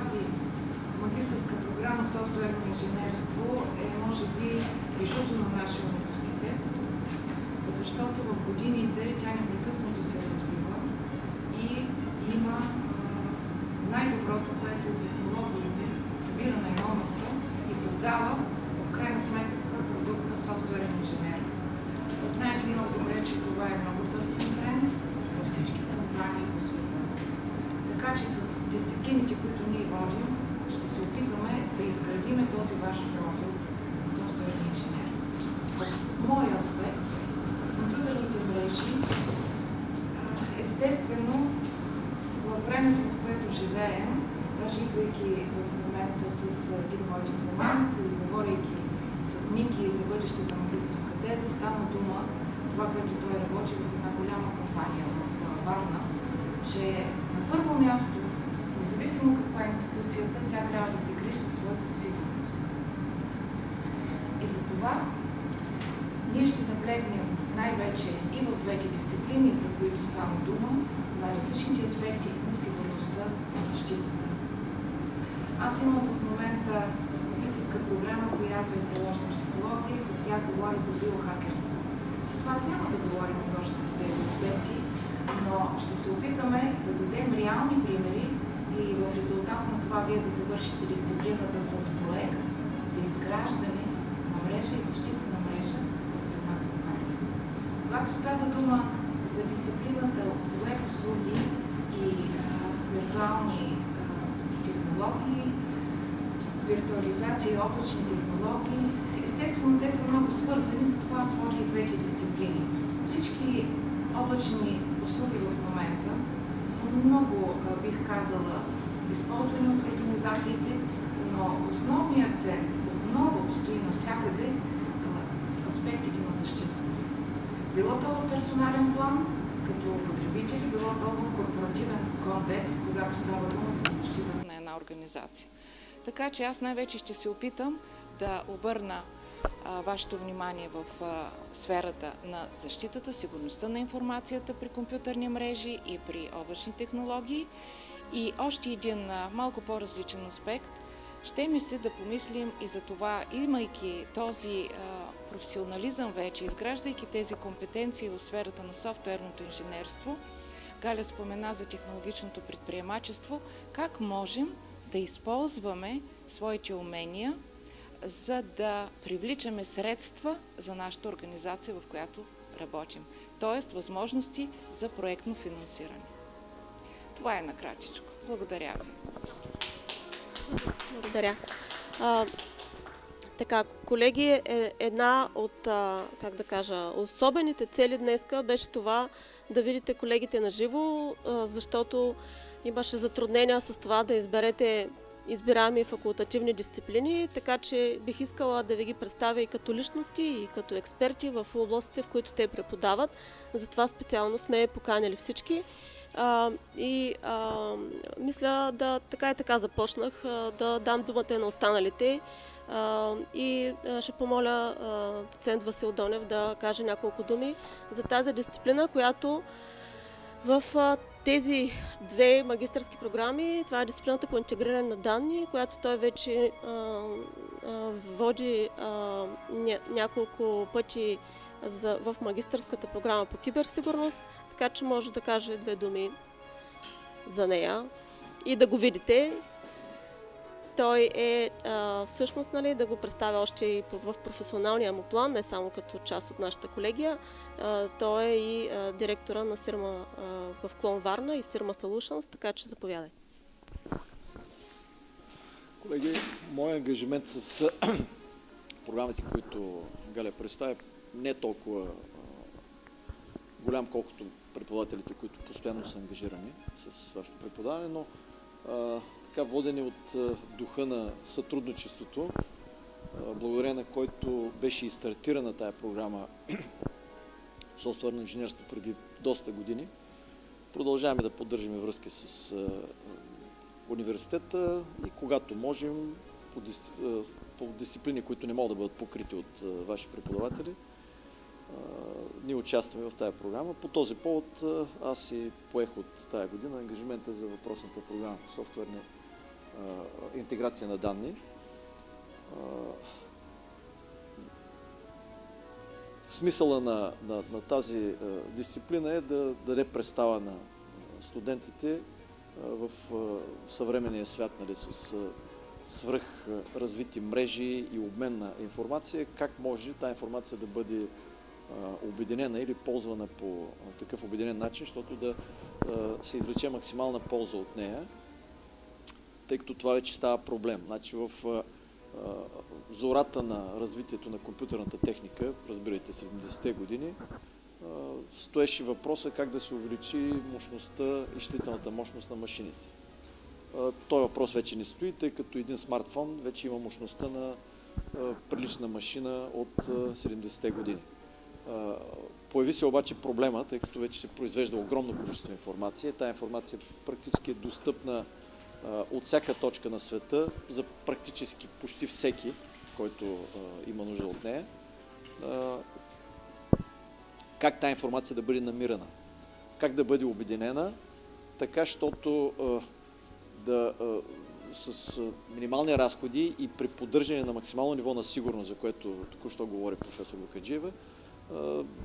тази магистърска програма софтуерно инженерство е, може би, бижуто на нашия университет, защото в годините тя непрекъснато се развива и има най-доброто, което от технологиите събира на едно место и създава в крайна сметка продукта софтуерен инженер. Знаете много добре, че това е много търсен тренд във всички компании по света. Така че с дисциплините, които ние водим, ще се опитаме да изградиме този ваш профил софтуерен инженер. От моя аспект, компютърните мрежи, естествено, във времето, в което живеем, даже идвайки в момента с един мой дипломант и говорейки с Ники за бъдещата магистърска теза, стана дума това, което той работи в една голяма компания в Варна, че на първо място, независимо каква е институцията, тя трябва да се грижи за своята сигурност. И за това ние ще наблегнем най-вече и в двете дисциплини, за които стана дума, на различните аспекти на сигурността и защитата. Аз имам в момента магистърска програма, която е приложна психология и с тях говори за биохакерство. С вас няма да говорим точно за тези аспекти, но ще се опитаме да дадем реални примери и в резултат на това вие да завършите дисциплината с проект за изграждане на мрежа и защита на мрежа в една компания. Когато става дума за дисциплината веб услуги и виртуални технологии, виртуализация и облачни технологии, естествено те са много свързани, затова аз водя и двете дисциплини. Всички облачни услуги в момента са много, бих казала, използвани от организациите, но основният акцент отново стои навсякъде аспектите на защитата. Било то в персонален план, като потребители, било то в корпоративен контекст, когато става дума за защита на една организация. Така че аз най-вече ще се опитам да обърна вашето внимание в сферата на защитата, сигурността на информацията при компютърни мрежи и при облачни технологии. И още един малко по-различен аспект. Ще ми се да помислим и за това, имайки този професионализъм вече, изграждайки тези компетенции в сферата на софтуерното инженерство, Галя спомена за технологичното предприемачество, как можем да използваме своите умения, за да привличаме средства за нашата организация, в която работим. Тоест, възможности за проектно финансиране. Това е накратичко. Благодаря ви. Благодаря. Така, колеги, една от, как да кажа, особените цели днеска беше това да видите колегите на живо, защото имаше затруднения с това да изберете избираеми факултативни дисциплини, така че бих искала да ви ги представя и като личности, и като експерти в областите, в които те преподават. Затова специално сме поканили всички. Мисля така и така започнах да дам думата на останалите и ще помоля доцент Васил Донев да каже няколко думи за тази дисциплина, която в тези две магистърски програми, това е дисциплината по интегриране на данни, която той вече води няколко пъти в магистърската програма по киберсигурност, така че може да каже две думи за нея и да го видите. Той е всъщност, нали, да го представя още и в професионалния му план, не само като част от нашата колегия. Той е и директора на Сирма в клон Варна и Сирма Solutions, така че заповядай. Колеги, моят ангажимент с програмите, които Галя представя, не е толкова голям, колкото преподавателите, които постоянно са ангажирани с вашето преподаване, но така водени от духа на сътрудничеството, благодарение на който беше и стартирана тая програма софтуерно инженерство преди доста години. Продължаваме да поддържаме връзки с университета и когато можем по дисциплини, които не могат да бъдат покрити от ваши преподаватели, ние участваме в тая програма. По този повод аз и поех от тая година ангажимента за въпросната програма по софтуерни интеграция на данни. Смисъла на тази дисциплина е да даде представа на студентите в съвременния свят, нали, с свръхразвити мрежи и обмен на информация, как може тази информация да бъде обединена или ползвана по такъв обединен начин, защото да се извлече максимална полза от нея, тъй като това вече става проблем. Значи в зората на развитието на компютърната техника, разбирайте 70-те години, стоеше въпроса как да се увеличи мощността, изчислителната мощност на машините. Този въпрос вече не стои, тъй като един смартфон вече има мощността на прилична машина от 70-те години. Появи се обаче проблема, тъй като вече се произвежда огромно количество информация. Тая информация практически е достъпна от всяка точка на света за практически почти всеки, който има нужда от нея. Как тая информация да бъде намирана? Как да бъде обединена, така, щото с минимални разходи и при поддържане на максимално ниво на сигурност, за което току-що говори професор Лукаджиева,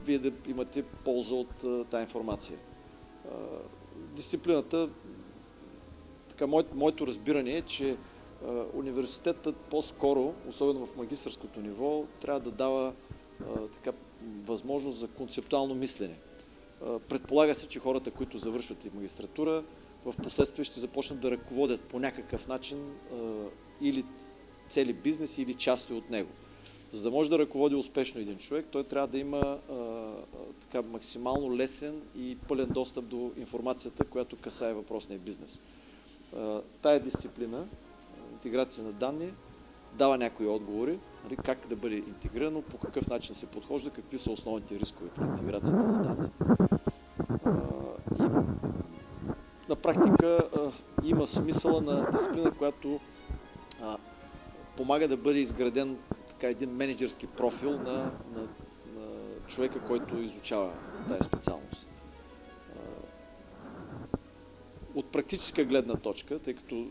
вие да имате полза от тази информация. Дисциплината, така, моето разбиране е, че университетът по-скоро, особено в магистърското ниво, трябва да дава така, възможност за концептуално мислене. Предполага се, че хората, които завършват и магистратура, в последствие ще започнат да ръководят по някакъв начин или цели бизнеси, или части от него. За да може да ръководи успешно един човек, той трябва да има така, максимално лесен и пълен достъп до информацията, която касае въпросния бизнес. Тая дисциплина, интеграция на данни, дава някои отговори, нали, как да бъде интегрирано, по какъв начин се подхожда, какви са основните рискове при интеграцията на данни. На практика има смисъла на дисциплина, която помага да бъде изграден така, един менеджерски профил на човека, който изучава тази специалност. От практическа гледна точка, тъй като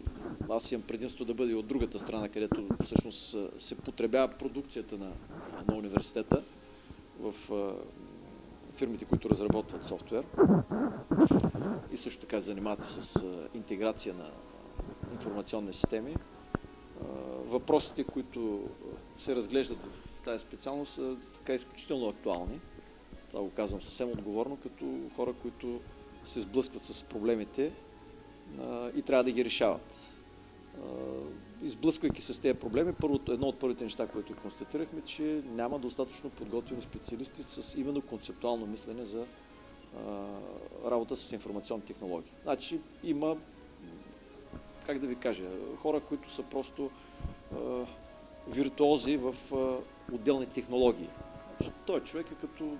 аз имам предимство да бъда и от другата страна, където всъщност се потребява продукцията на университета в фирмите, които разработват софтуер и също така занимават с интеграция на информационни системи. Въпросите, които се разглеждат в тази специалност, са така изключително актуални. Това го казвам съвсем отговорно, като хора, които се сблъскват с проблемите и трябва да ги решават. Изблъсквайки се с тези проблеми, едно от първите неща, които констатирахме, че няма достатъчно подготвени специалисти с именно концептуално мислене за работа с информационни технологии. Значи има, как да ви кажа, хора, които са просто виртуози в отделни технологии. Той човек е като,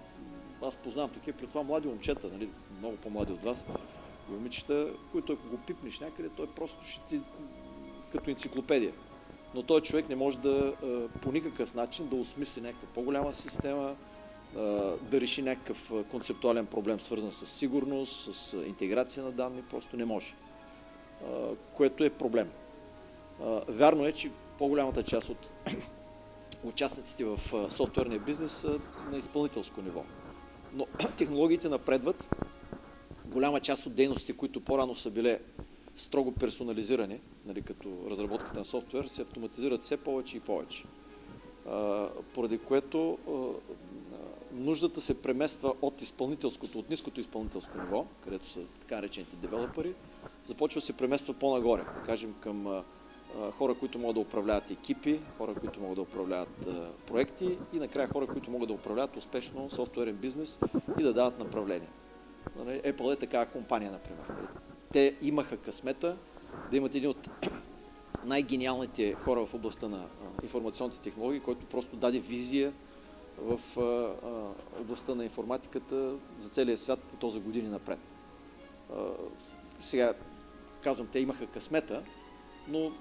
аз познавам такива, при това млади момчета, нали, много по-млади от вас, момичета, които ако го пипнеш някъде, той просто ще ти като енциклопедия. Но той човек не може да по никакъв начин да осмисли някаква по-голяма система, да реши някакъв концептуален проблем, свързан с сигурност, с интеграция на данни, просто не може. Което е проблем. Вярно е, че по-голямата част от участниците в софтуерния бизнес са на изпълнителско ниво. Но технологиите напредват. Голяма част от дейностите, които по-рано са били строго персонализирани, нали, като разработката на софтуер, се автоматизират все повече и повече. Поради което нуждата се премества от изпълнителското, от ниското изпълнителско ниво, където са така наречените девелопери, започва да се премества по-нагоре, да кажем към хора, които могат да управляват екипи, хора, които могат да управляват проекти и накрая хора, които могат да управляват успешно софтуерен бизнес и да дават направление. Apple е такава компания, например. Те имаха късмета да имат един от най-гениалните хора в областта на информационните технологии, който просто даде визия в областта на информатиката за целия свят и то за години напред. Сега, казвам, те имаха късмета, но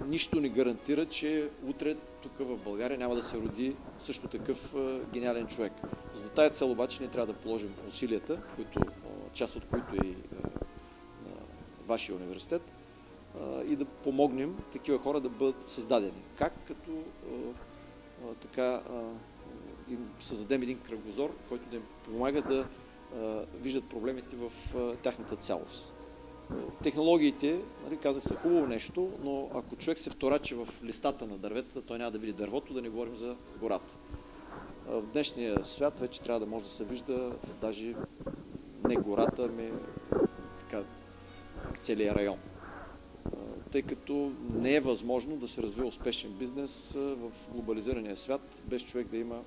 нищо не гарантира, че утре тук в България няма да се роди също такъв гениален човек. За тая цел обаче ние трябва да положим усилията, част от които е и вашия университет, и и да помогнем такива хора да бъдат създадени. Как? Като им създадем един кръгозор, който да им помага да виждат проблемите в тяхната цялост. Технологиите, нали, казах, са хубаво нещо, но ако човек се вторачи в листата на дърветата, той няма да види дървото, да не говорим за гората. В днешния свят вече трябва да може да се вижда даже не гората, ами така, целият район. Тъй като не е възможно да се развива успешен бизнес в глобализирания свят, без човек да има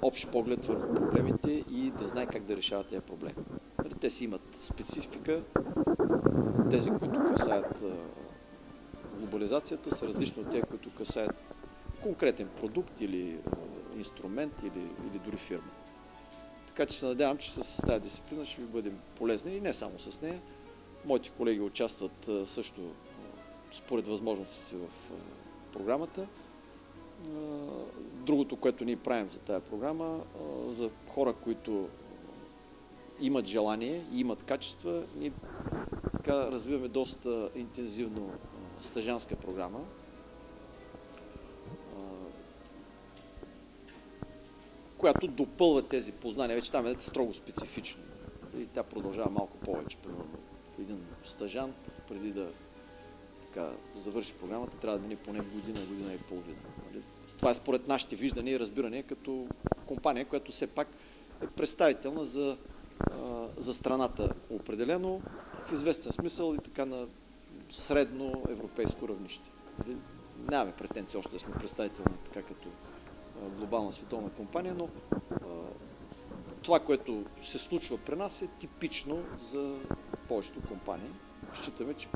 общ поглед върху проблемите и да знае как да решава тези проблеми. Те си имат специфика, тези, които касаят глобализацията, са различни от тези, които касаят конкретен продукт или инструмент или дори фирма. Така че се надявам, че с тази дисциплина ще ви бъдем полезни и не само с нея. Моите колеги участват също според възможностите си в програмата. Другото, което ние правим за тази програма, за хора, които имат желание и имат качества, ние така развиваме доста интензивно стажанска програма. Която допълва тези познания. Вече там е строго специфично. И тя продължава малко повече. Примерно един стажант, преди да завърши програмата, трябва да мине поне година и половина. Това е според нашите виждания и разбирания като компания, която все пак е представителна за страната определено, в известен смисъл и така на средно европейско равнище. Нямаме претенции още да сме представителни така като глобална световна компания, но това, което се случва при нас е типично за повечето компании. Считаме, че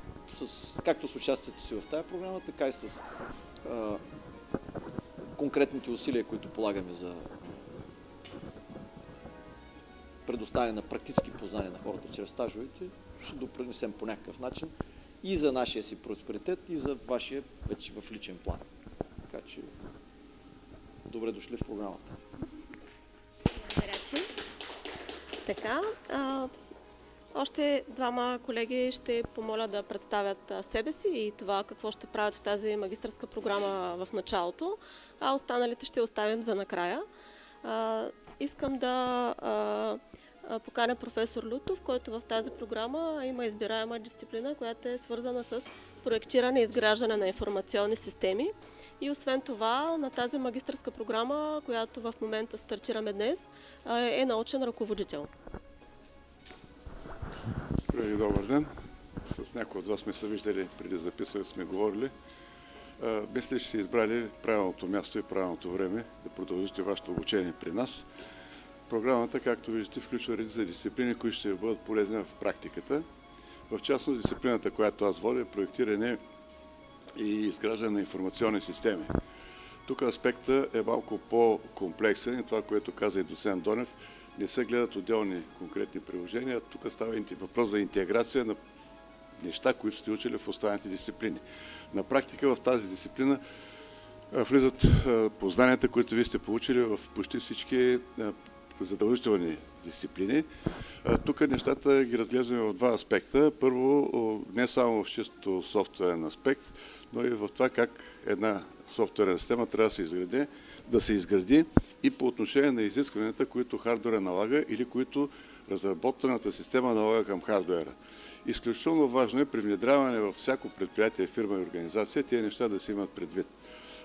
както с участието си в тази програма, така и с конкретните усилия, които полагаме за предоставяне на практически познания на хората чрез стажовете, ще допринесем по някакъв начин и за нашия си просперитет, и за вашия вече в личен план. Така че добре дошли в програмата. Благодаря ти. Така, още двама колеги ще помоля да представят себе си и това какво ще правят в тази магистърска програма в началото, а останалите ще оставим за накрая. Искам да поканя професор Лютов, който в тази програма има избираема дисциплина, която е свързана с проектиране и изграждане на информационни системи. И освен това, на тази магистърска програма, която в момента стартираме днес, е научен ръководител. Колеги, добър ден. С някои от вас сме се виждали, преди записване сме говорили. Мисля, че сте избрали правилното място и правилното време да продължите вашето обучение при нас. Програмата, както виждате, включва редица дисциплини, които ще бъдат полезни в практиката. В частност, дисциплината, която аз водя, е проектиране и изграждане на информационни системи. Тук аспектът е малко по-комплексен и това, което каза и доцент Донев, не се гледат отделни конкретни приложения. Тук става въпрос за интеграция на неща, които сте учили в останалите дисциплини. На практика в тази дисциплина влизат познанията, които вие сте получили в почти всички задължителни дисциплини. Тук нещата ги разглеждаме в два аспекта. Първо, не само в чисто софтуерен аспект, но и в това как една софтуерна система трябва да се изгради и по отношение на изискванията, които хардуера налага или които разработената система налага към хардуера. Изключително важно е при внедряване във всяко предприятие, фирма и организация тези неща да се имат предвид.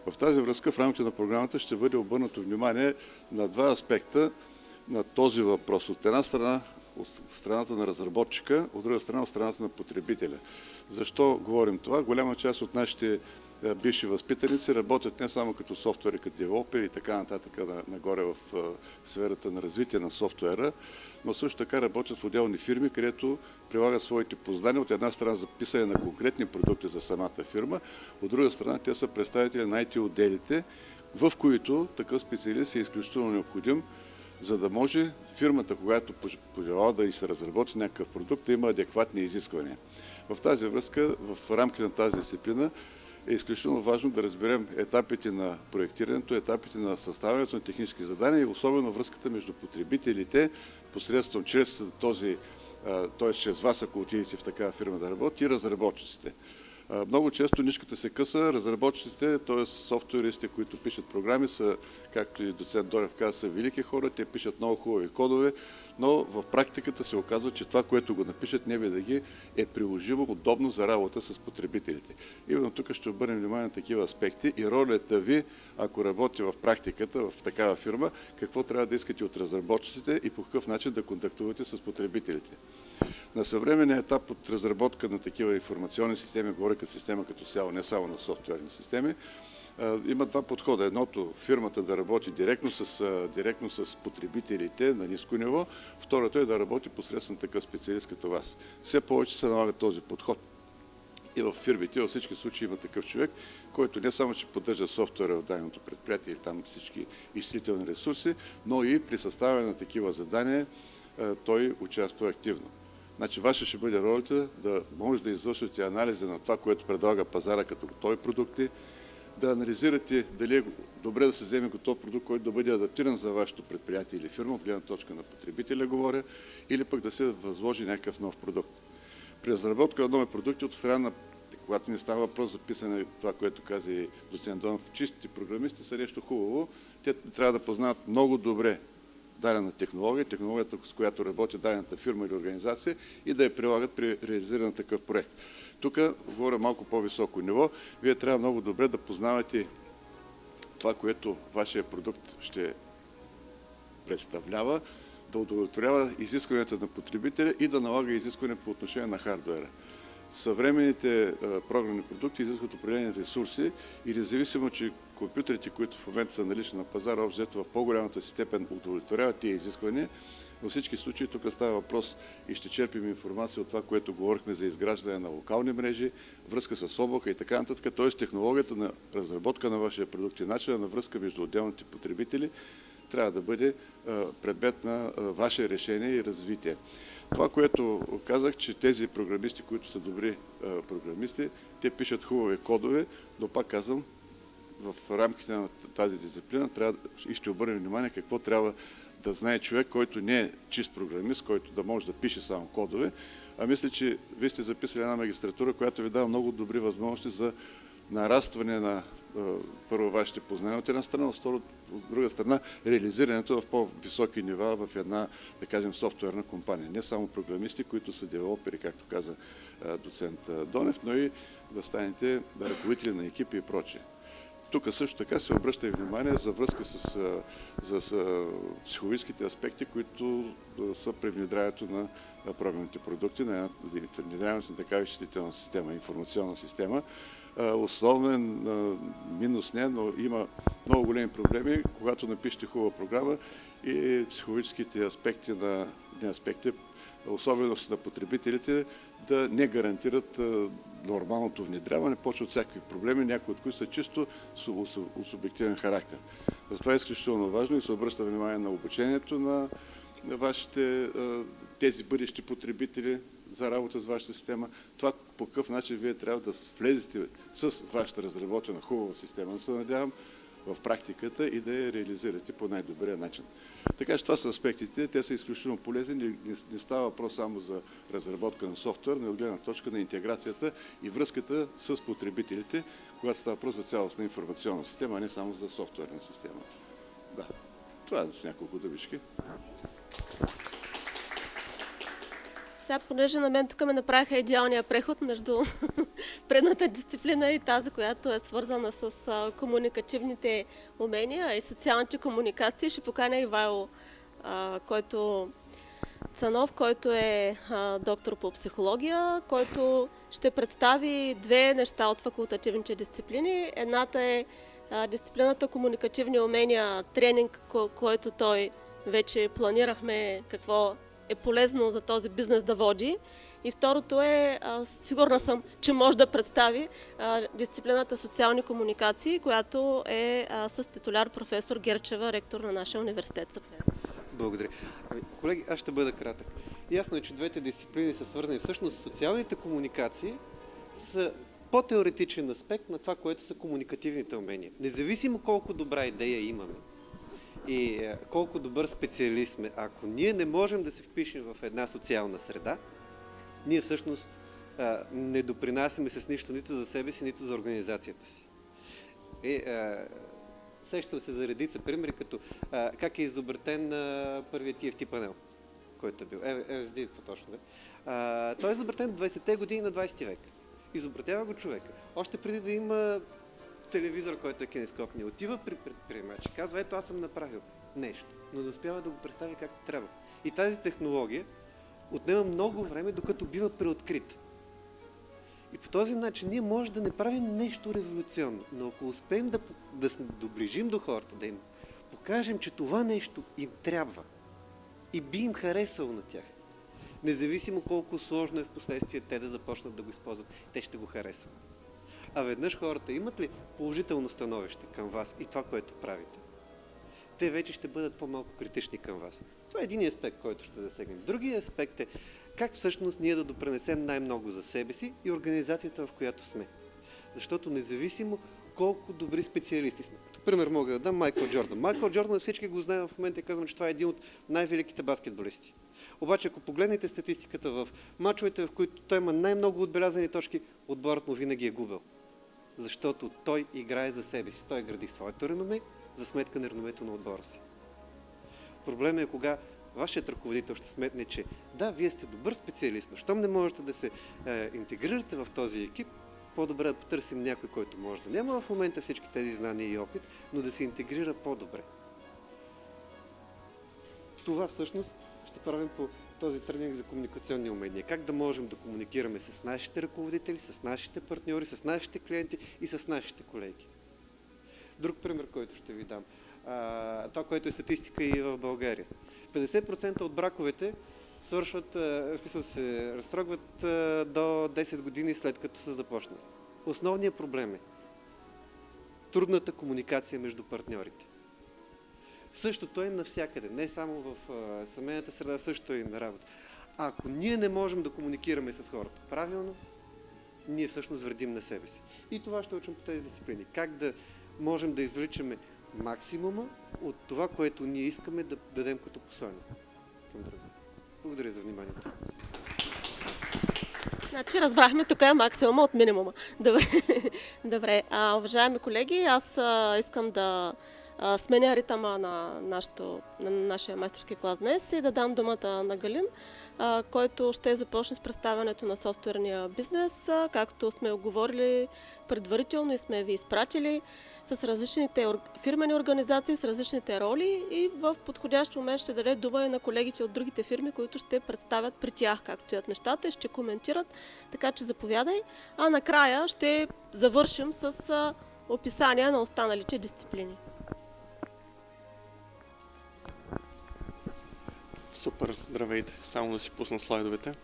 В тази връзка в рамките на програмата ще бъде обърнато внимание на два аспекта на този въпрос. От една страна, от страната на разработчика, от друга страна, от страната на потребителя. Защо говорим това? Голяма част от нашите бивши възпитаници работят не само като софтуери, като девелопери и така нататък нагоре в сферата на развитие на софтуера, но също така работят в отделни фирми, където прилагат своите познания. От една страна за писане на конкретни продукти за самата фирма, от друга страна те са представители на IT отделите, в които такъв специалист е изключително необходим, за да може фирмата, когато пожелава да и се разработи някакъв продукт, да има адекватни изисквания. В тази връзка, в рамките на тази дисциплина, е изключително важно да разберем етапите на проектирането, етапите на съставянето на технически задания и особено връзката между потребителите, посредством чрез този т.е. чрез вас, ако отидете в такава фирма да работи, и разработчиците. Много често нишката се къса, разработчиците, т.е. софтуеристите, които пишат програми, са, както и доцент Донев каза, са велики хора, те пишат много хубави кодове, но в практиката се оказва, че това, което го напишат, не винаги е приложимо, удобно за работа с потребителите. Именно тук ще обърнем внимание на такива аспекти и ролята ви, ако работи в практиката, в такава фирма, какво трябва да искате от разработчиците и по какъв начин да контактувате с потребителите. На съвременния етап от разработка на такива информационни системи, говоря като система като цяло, не само на софтуерни системи, има два подхода. Едното, фирмата да работи директно с потребителите на ниско ниво, второто е да работи посредством такъв специалист като вас. Все повече се налага този подход. И в фирмите, във всички случаи има такъв човек, който не само, че поддържа софтуера в даденото предприятие или там всички изчислителни ресурси, но и при съставяне на такива задания той участва активно. Значи, ваша ще бъде ролята да може да извършвате анализи на това, което предлага пазара като готови продукти, да анализирате дали е добре да се вземе готов продукт, който да бъде адаптиран за вашето предприятие или фирма, от гледна точка на потребителя говоря, или пък да се възложи някакъв нов продукт. При разработка на нови продукти от страна на, когато не става въпрос за писане, това, което каза и доцент Донев, чистите програмисти са нещо хубаво, те трябва да познават много добре дадена технология, технологията, с която работи дадената фирма или организация и да я прилагат при реализиране на такъв проект. Тук говоря малко по-високо ниво. Вие трябва много добре да познавате това, което вашия продукт ще представлява, да удовлетворява изискванията на потребителя и да налага изисквания по отношение на хардуера. Съвременните програмни продукти изискват определени ресурси и независимо, че компютрите, които в момента са налични на пазара, обзето в по-голямата си степен удовлетворяват тия изисквания. Във всички случаи тук става въпрос и ще черпим информация от това, което говорихме за изграждане на локални мрежи, връзка с облака и така нататък. Т.е. технологията на разработка на вашия продукт и начина на връзка между отделните потребители трябва да бъде предмет на ваше решение и развитие. Това, което казах, че тези програмисти, които са добри програмисти, те пишат хубави кодове, но пак казвам, в рамките на тази дисциплина трябва и ще обърнем внимание какво трябва да знае човек, който не е чист програмист, който да може да пише само кодове, а мисля, че вие сте записали една магистратура, която ви дава много добри възможности за нарастване на първо вашите познания от една страна, от друга страна реализирането в по-високи нива в една, да кажем, софтуерна компания. Не само програмисти, които са девелопери, както каза доцент Донев, но и да станете ръководители на екипи и прочее. Тук също така се обръща и внимание за връзка с психологическите аспекти, които са при внедряването на програмните продукти, на внедряването на такава изчислителна система, информационна система. Основен минус не, но има много големи проблеми, когато напишете хубава програма и психологическите аспекти особености на потребителите да не гарантират нормалното внедряване, почват всякакви проблеми, някои от които са чисто субективен характер. Затова е изключително важно и се обръща внимание на обучението на вашите тези бъдещи потребители за работа с вашата система. Това по какъв начин вие трябва да влезете с вашата разработена хубава система, да се надявам, в практиката и да я реализирате по най-добрия начин. Така че това са аспектите, те са изключително полезни, не става въпрос само за разработка на софтуер, но от гледна точка на интеграцията и връзката с потребителите, когато става въпрос за цялостна информационна система, а не само за софтуерна система. Да, това е с няколко дъбички. Сега, понеже на мен тук ме направиха идеалния преход между предната дисциплина и тази, която е свързана с комуникативните умения и социалните комуникации, ще поканя Ивайло Цанов, който е доктор по психология, който ще представи две неща от факултативните дисциплини. Едната е дисциплината комуникативни умения, тренинг, който той вече планирахме какво е полезно за този бизнес да води. И второто е, сигурна съм, че може да представи дисциплината социални комуникации, която е с титуляр професор Герчева, ректор на нашия университет. Благодаря. Колеги, аз ще бъда кратък. Ясно е, че двете дисциплини са свързани. Всъщност социалните комуникации са по-теоретичен аспект на това, което са комуникативните умения. Независимо колко добра идея имаме И колко добър специалист сме. Ако ние не можем да се впишем в една социална среда, ние всъщност не допринасяме с нищо нито за себе си, нито за организацията си. Сещам се за редица примери, като как е изобретен първият TFT панел, който е бил. LSD по-точно. Той е изобретен в 20-те години на 20 век. Изобретява го човека. Още преди да има телевизор, който е кинескопния. Отива при предприемач, казва, ето аз съм направил нещо, но не успява да го представи както трябва. И тази технология отнема много време, докато бива преоткрита. И по този начин ние може да не правим нещо революционно, но ако успеем да се доближим до хората, да им покажем, че това нещо им трябва и би им харесало на тях, независимо колко сложно е в последствие те да започнат да го използват, те ще го харесват. А веднъж хората имат ли положително становище към вас и това, което правите, те вече ще бъдат по-малко критични към вас. Това е един аспект, който ще засегнем. Другият аспект е как всъщност ние да допренесем най-много за себе си и организацията, в която сме. Защото независимо колко добри специалисти сме. Като пример мога да дам Майкъл Джордан. Майкъл Джордан всички го знаем в момента и казвам, че това е един от най-великите баскетболисти. Обаче, ако погледнете статистиката в мачовете, в които той има най-много отбелязани точки, отборът му винаги е губел. Защото той играе за себе си. Той гради своето реноме за сметка на реномето на отбора си. Проблемът е кога вашият ръководител ще сметне, че да, вие сте добър специалист, но щом не можете да се интегрирате в този екип, по-добре да потърсим някой, който може да няма в момента всички тези знания и опит, но да се интегрира по-добре. Това всъщност ще правим по този тренинг за комуникационни умения. Как да можем да комуникираме с нашите ръководители, с нашите партньори, с нашите клиенти и с нашите колеги. Друг пример, който ще ви дам. Това, което е статистика и в България. 50% от браковете свършват, се разтрогват до 10 години след като са започнали. Основният проблем е трудната комуникация между партньорите. Същото е навсякъде, не само в семейната среда, също и на работа. Ако ние не можем да комуникираме с хората правилно, ние всъщност вредим на себе си. И това ще учим по тези дисциплини. Как да можем да извличаме максимума от това, което ние искаме да дадем като послание към другите. Благодаря за вниманието. Значи разбрахме, тук е максимума от минимума. Добре. Добре. Уважаеми колеги, аз искам да сменя ритъма на нашия майсторски клас днес и да дам думата на Галин, който ще започне с представянето на софтуерния бизнес, както сме оговорили предварително и сме ви изпратили с различните фирмени организации, с различните роли и в подходящ момент ще даде дума и на колегите от другите фирми, които ще представят при тях как стоят нещата и ще коментират, така че заповядай. А накрая ще завършим с описание на останалите дисциплини. Супер, здравейте. Само да си пусна слайдовете.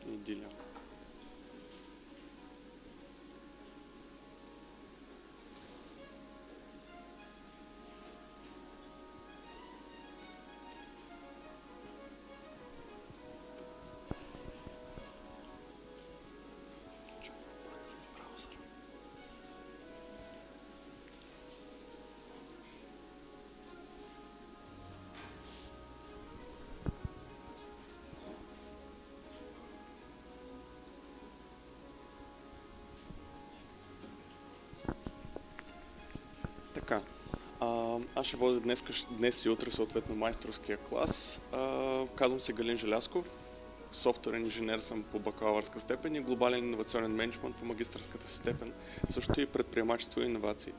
Идилия. Така, аз ще водя днес и утре съответно майсторския клас. Казвам се Галин Желясков, софтуерен инженер съм по бакалавърска степен и глобален иновационен мениджмънт по магистърската степен, също и предприемачество и иновации.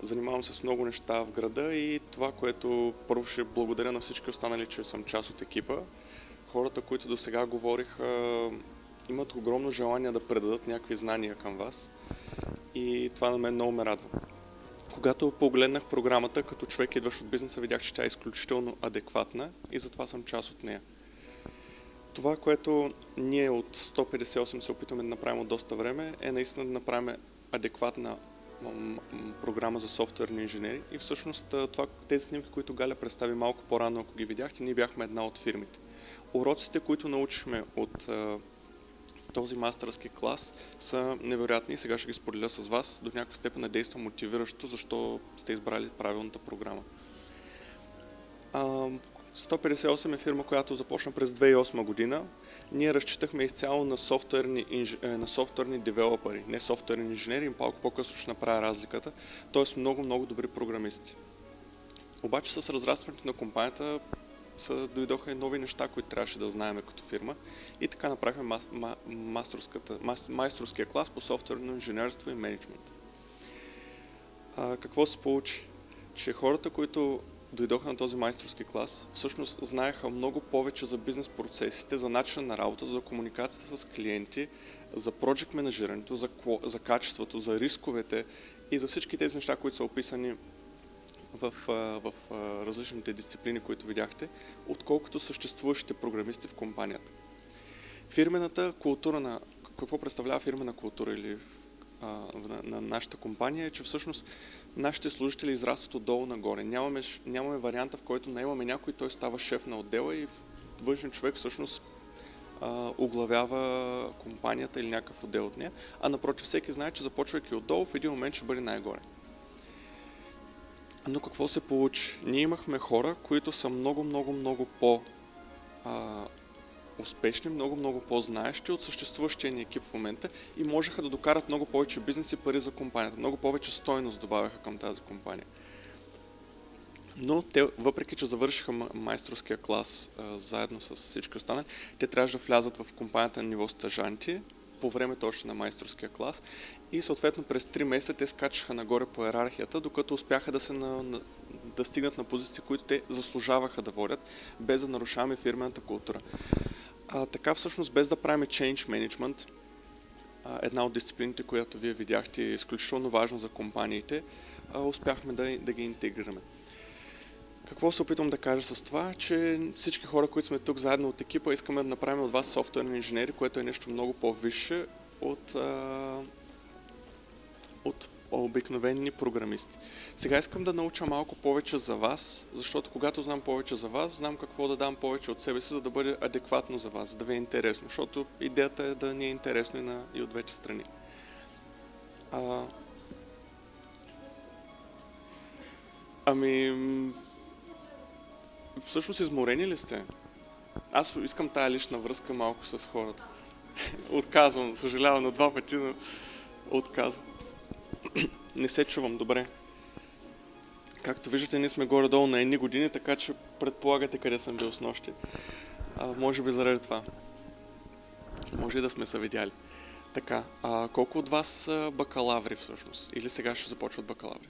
Занимавам се с много неща в града и това, което първо ще благодаря на всички останали, че съм част от екипа. Хората, които до сега говорих, имат огромно желание да предадат някакви знания към вас и това на мен много ме радва. Когато погледнах програмата, като човек идващ от бизнеса, видях, че тя е изключително адекватна и затова съм част от нея. Това, което ние от 158 се опитваме да направим от доста време, е наистина да направим адекватна програма за софтуерни инженери и всъщност тези снимки, които Галя представи малко по-рано, ако ги видяхте, ние бяхме една от фирмите. Уроците, които научихме от този мастърски клас са невероятни и сега ще ги споделя с вас. До някаква степен не действа мотивиращо, защо сте избрали правилната програма. 158 е фирма, която започна през 2008 година. Ние разчитахме изцяло на софтуерни девелопери, не софтуерни инженери, малко по-късно ще направя разликата, т.е. много добри програмисти. Обаче с разрастването на компанията дойдоха и нови неща, които трябваше да знаем като фирма и така направихме майсторския клас по софтуерно инженерство и менеджмент. Какво се получи? Че хората, които дойдоха на този майсторски клас, всъщност знаеха много повече за бизнес процесите, за начина на работа, за комуникацията с клиенти, за project менеджирането, за качеството, за рисковете и за всички тези неща, които са описани в различните дисциплини, които видяхте, отколкото съществуващите програмисти в компанията. Фирмената култура какво представлява фирмена култура или на нашата компания е, че всъщност нашите служители израстват отдолу нагоре. Нямаме варианта, в който наемаме някой, той става шеф на отдела и външен човек всъщност оглавява компанията или някакъв отдел от нея, а напротив всеки знае, че започвайки отдолу в един момент ще бъде най-горе. Но какво се получи? Ние имахме хора, които са много по-успешни, много по-знаещи от съществуващия ни екип в момента и можеха да докарат много повече бизнес и пари за компанията. Много повече стойност добавяха към тази компания. Но те, въпреки че завършиха майсторския клас заедно с всички останали, те трябваше да влязат в компанията на ниво стажанти по време точно на майсторския клас и съответно през 3 месеца те скачаха нагоре по йерархията, докато успяха да стигнат на позиции, които те заслужаваха да водят, без да нарушаваме фирмената култура. Така всъщност, без да правим change management, една от дисциплините, която вие видяхте, е изключително важна за компаниите, успяхме да ги интегрираме. Какво се опитвам да кажа с това? Че всички хора, които сме тук заедно от екипа, искаме да направим от вас софтуерни инженери, което е нещо много по-висше от обикновени програмисти. Сега искам да науча малко повече за вас, защото когато знам повече за вас, знам какво да дам повече от себе си, за да бъде адекватно за вас, да ви е интересно, защото идеята е да ни е интересно и от двете страни. Всъщност изморени ли сте? Аз искам тая лична връзка малко с хората. Отказвам, съжалявам на 2 пъти, но отказвам. Не се чувам добре. Както виждате, ние сме горе-долу на едни години, така че предполагате къде съм бил снощи. Може би заради това. Може и да сме се видяли. Така, колко от вас са бакалаври всъщност? Или сега ще започват бакалаври?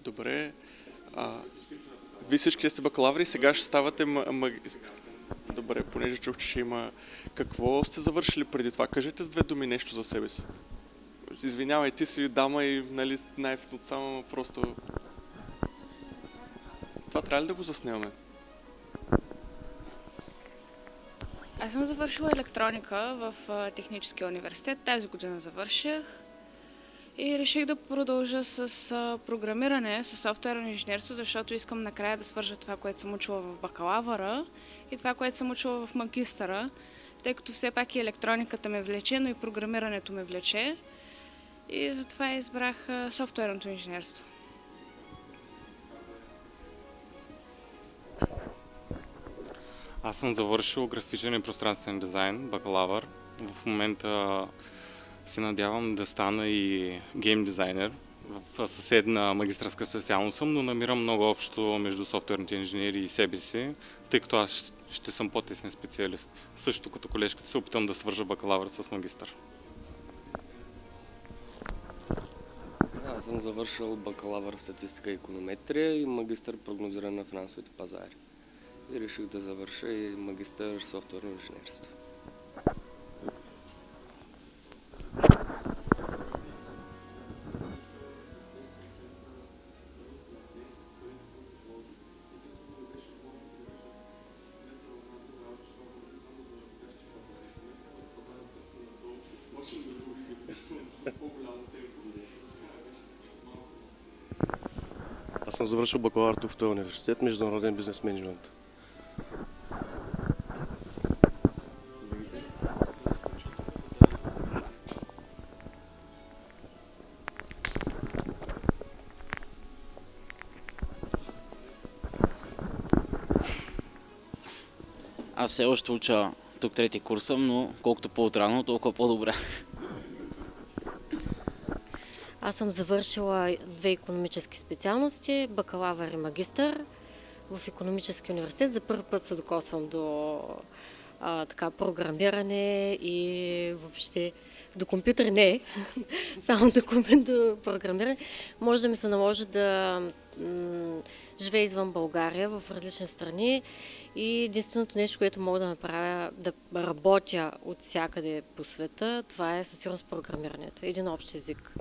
Добре. Вие всички сте бакалаври и сега ще ставате магистър. Добре, понеже чух, че ще има... Какво сте завършили преди това? Кажете с 2 думи нещо за себе си. Извинявай, ти си дама и нали най-финот само, просто... Това трябва ли да го заснемаме? Аз съм завършила електроника в Техническия университет. Тази година завърших и реших да продължа с програмиране, с софтуерно инженерство, защото искам накрая да свържа това, което съм учила в бакалавъра и това, което съм учила в магистъра, тъй като все пак и електрониката ме влече, но и програмирането ме влече. И затова избрах софтуерното инженерство. Аз съм завършил графичен и пространствен дизайн, бакалавър. В момента се надявам да стана и гейм дизайнер. В съседна магистърска специалност съм, но намирам много общо между софтуерните инженери и себе си, тъй като аз ще съм по-тесен специалист. Също като колежката се опитам да свържа бакалавър с магистър. Аз съм завършил бакалавър статистика и иконометрия и магистър прогнозиране на финансовите пазари. И реших да завърша и магистър софтуерно инженерство. Аз съм завършил бакалавър тук в този университет, международен бизнес менеджмент. Аз все още уча тук трети курс съм, но колкото по-отрано, толкова по-добре. Аз съм завършила 2 икономически специалности, бакалавър и магистър в икономически университет. За първи път се докосвам до програмиране и въобще до компютър не, само до програмиране. Може да ми се наложи да живея извън България, в различни страни и единственото нещо, което мога да направя, да работя от всякъде по света, това е със сигурност програмирането. Един общ език.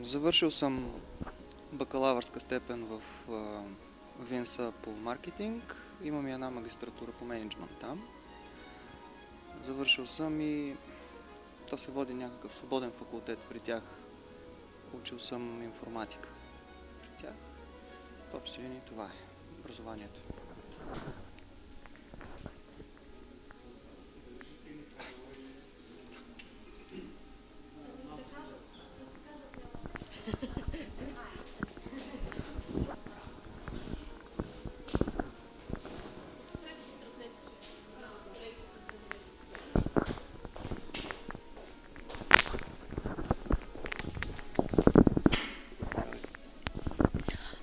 Завършил съм бакалавърска степен в Винса по маркетинг. Имам и една магистратура по мениджмънт там. Завършил съм и то се води някакъв свободен факултет при тях. Учил съм информатика при тях. В общи линии това е образованието.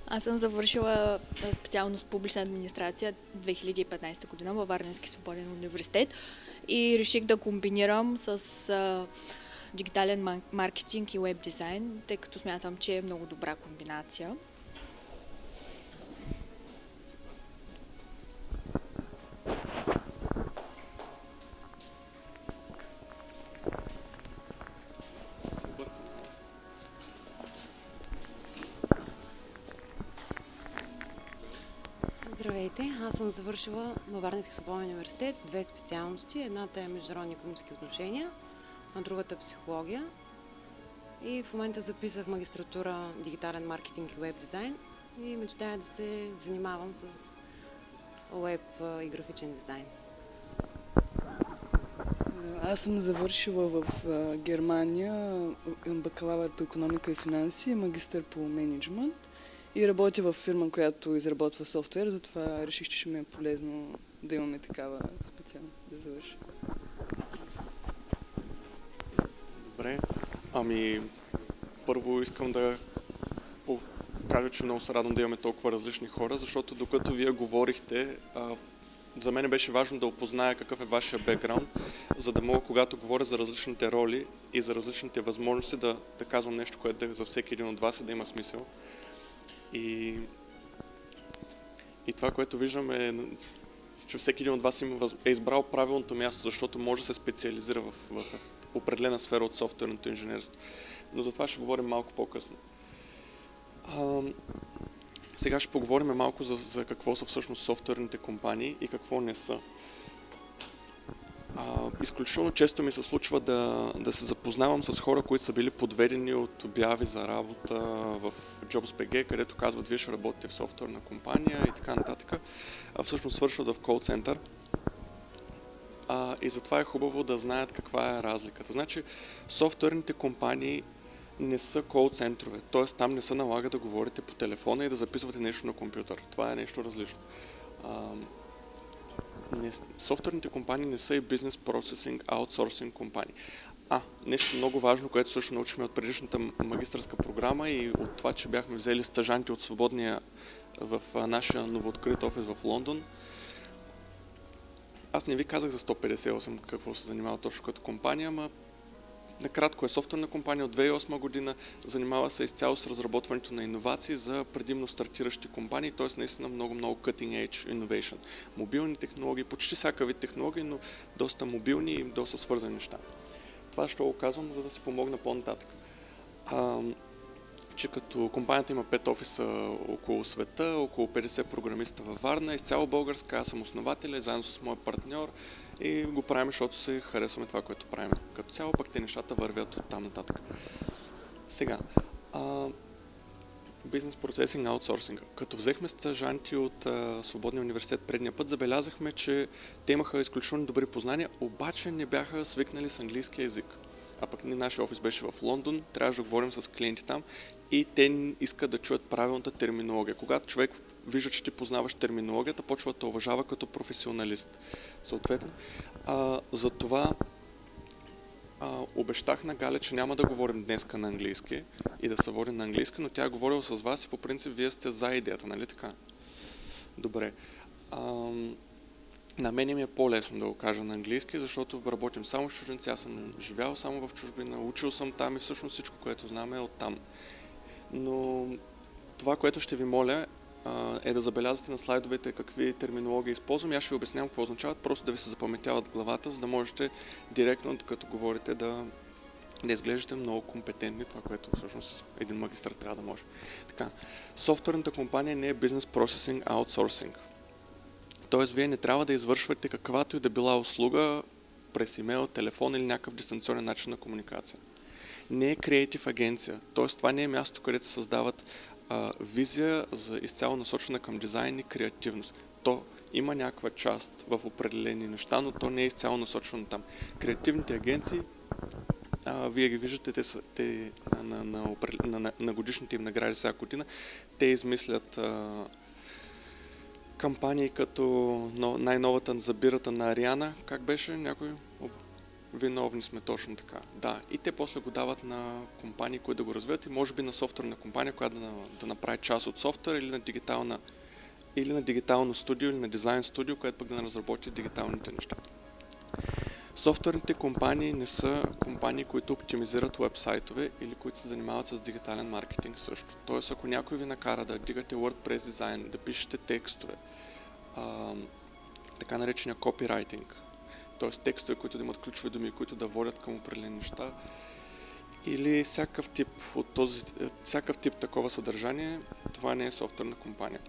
Аз съм завършила специалност публична администрация 2015 година във Варненски свободен университет и реших да комбинирам с дигитален маркетинг и веб дизайн, тъй като смятам, че е много добра комбинация. Здравейте, аз съм завършила във Варненски свободен университет 2 специалности. Едната е международни икономически отношения, а другата е психология. И в момента записах магистратура дигитален маркетинг и веб дизайн и мечтая да се занимавам с веб и графичен дизайн. Аз съм завършила в Германия бакалавър по икономика и финанси и магистър по менеджмент. И работя в фирма, която изработва софтуер, затова реших, че ще ми е полезно да имаме такава специалност да завърши. Добре. Първо искам да кажа, че много се радвам да имаме толкова различни хора, защото докато вие говорихте, за мен беше важно да опозная какъв е вашия бекграунд, за да мога, когато говоря за различните роли и за различните възможности, да казвам нещо, което за всеки един от вас да има смисъл. И това, което виждам е, че всеки един от вас е избрал правилното място, защото може да се специализира в определена сфера от софтуерното инженерство. Но за това ще говорим малко по-късно. Сега ще поговорим малко за какво са всъщност софтуерните компании и какво не са. Изключително често ми се случва да се запознавам с хора, които са били подведени от обяви за работа в Jobs.bg, където казват, вие ще работите в софтуерна компания и така нататък, а всъщност свършват в кол-център. И затова е хубаво да знаят каква е разликата. Значи, софтуерните компании не са кол-центрове, т.е. там не се налага да говорите по телефона и да записвате нещо на компютър. Това е нещо различно. Софтуерните компании не са и бизнес процесинг, аутсорсинг компании. Нещо много важно, което също научихме от предишната магистърска програма и от това, че бяхме взели стажанти от свободния в нашия новооткрит офис в Лондон. Аз не ви казах за 158 какво се занимава точно като компания, ама накратко е софтуерна компания от 2008 година, занимава се изцяло с разработването на иновации за предимно стартиращи компании, т.е. наистина много cutting edge innovation. Мобилни технологии, почти всяка вид технологии, но доста мобилни и доста свързани неща. Това ще го казвам, за да си помогна по-нататък. Че като компанията има 5 офиса около света, около 50 програмиста във Варна, изцяло българска, аз съм основателя, заедно с моя партньор и го правим, защото се харесваме това, което правим. Като цяло пък те нещата вървят от там нататък. Сега, бизнес процесинг, аутсорсинг. Като взехме стажанти от Свободния университет предния път, забелязахме, че те имаха изключително добри познания, обаче не бяха свикнали с английски език. а пък нашия офис беше в Лондон, трябваше да говорим с клиенти там и те искат да чуят правилната терминология. Когато човек вижда, че ти познаваш терминологията, почва да те уважава като професионалист. Съответно, затова обещах на Галя, че няма да говорим днеска на английски и да се водим на английски, но тя е говорила с вас и по принцип вие сте за идеята, нали така? Добре. На мен ми е по-лесно да го кажа на английски, защото работим само с чужденци. Аз съм живял само в чужбина, учил съм там и всъщност всичко, което знам е оттам. Но това, което ще ви моля, е да забелязвате на слайдовете какви терминологии използвам. Аз ще ви обяснявам какво означават, просто да ви се запаметяват в главата, за да можете директно, като говорите, да изглеждате много компетентни, това, което всъщност един магистър трябва да може. Така, софтуерната компания не е бизнес процесинг аутсорсинг. Тоест, вие не трябва да извършвате каквато и да била услуга през имейл, телефон или някакъв дистанционен начин на комуникация. Не е креатив агенция, т.е. това не е място, където се създават визия за изцяло насочена към дизайн и креативност. То има някаква част в определени неща, но то не е изцяло насочено там. Креативните агенции, вие ги виждате, те на годишните им награди всяка година, те измислят кампании като най-новата за бирата на Ариана, как беше някой? Виновни сме, точно така. Да, и те после го дават на компании, които да го развият и може би на софтуерна компания, която да направи част от софтуер или на дигитално студио или на дизайн студио, което пък да разработи дигиталните неща. Софтуерните компании не са компании, които оптимизират уебсайтове или които се занимават с дигитален маркетинг също. Тоест, ако някой ви накара да дигате WordPress дизайн, да пишете текстове, така наречения копирайтинг, т.е. текстове, които да имат ключови думи, които да водят към определени неща, или всякакъв тип такова съдържание, това не е софтуерна компания.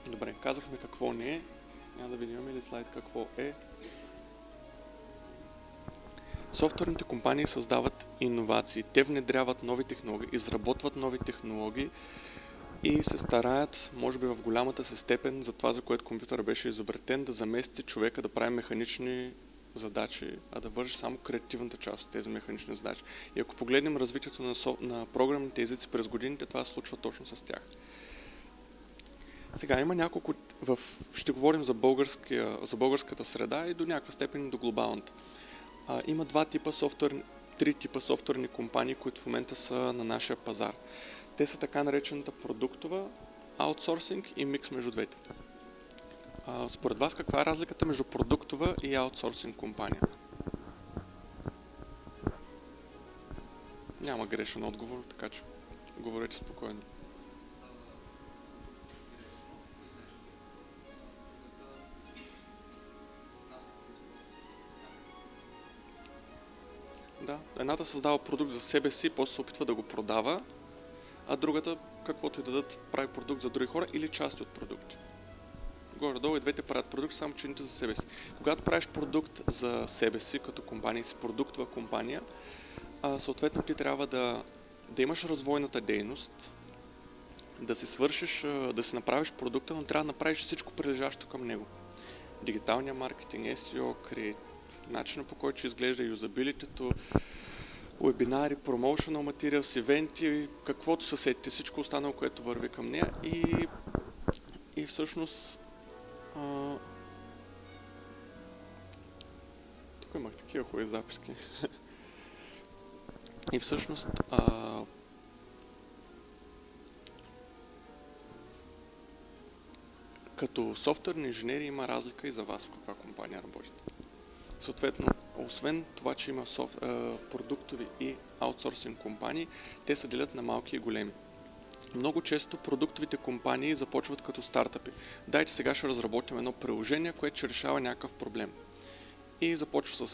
Добре, казахме какво не е. Няма да видим ли слайд какво е. Софтуерните компании създават иновации. Те внедряват нови технологии, изработват нови технологии и се стараят, може би в голямата си степен, за това, за което компютъра беше изобретен, да замести човека да прави механични задачи, а да върши само креативната част от тези механични задачи. И ако погледнем развитието на програмните езици през годините, това се случва точно с тях. Сега има няколко, ще говорим за българската среда и до някаква степен до глобалната. Има три типа софтуерни компании, които в момента са на нашия пазар. Те са така наречената продуктова, аутсорсинг и микс между двете. Според вас каква е разликата между продуктова и аутсорсинг компания? Няма грешен отговор, така че говорете спокойно. Да, едната създава продукт за себе си, после се опитва да го продава, а другата, каквото и дадат, прави продукт за други хора или части от продукти. Горе-долу и двете правят продукт, само че не за себе си. Когато правиш продукт за себе си, като компания си, продуктова компания, съответно ти трябва да имаш развойната дейност, да си направиш продукта, но трябва да направиш всичко прилежащо към него. Дигиталния маркетинг, SEO, начинът по който ще изглежда юзабилитето, вебинари, promotional materials, ивенти, каквото се сетите, всичко останало, което върви към нея и всъщност тук имах такива хубави записки. И всъщност като софтуерни инженери има разлика и за вас в каква компания работите. Съответно, освен това, че има продуктови и аутсорсинг компании, те се делят на малки и големи. Много често продуктовите компании започват като стартъпи. Дайте сега ще разработим едно приложение, което ще решава някакъв проблем. И започва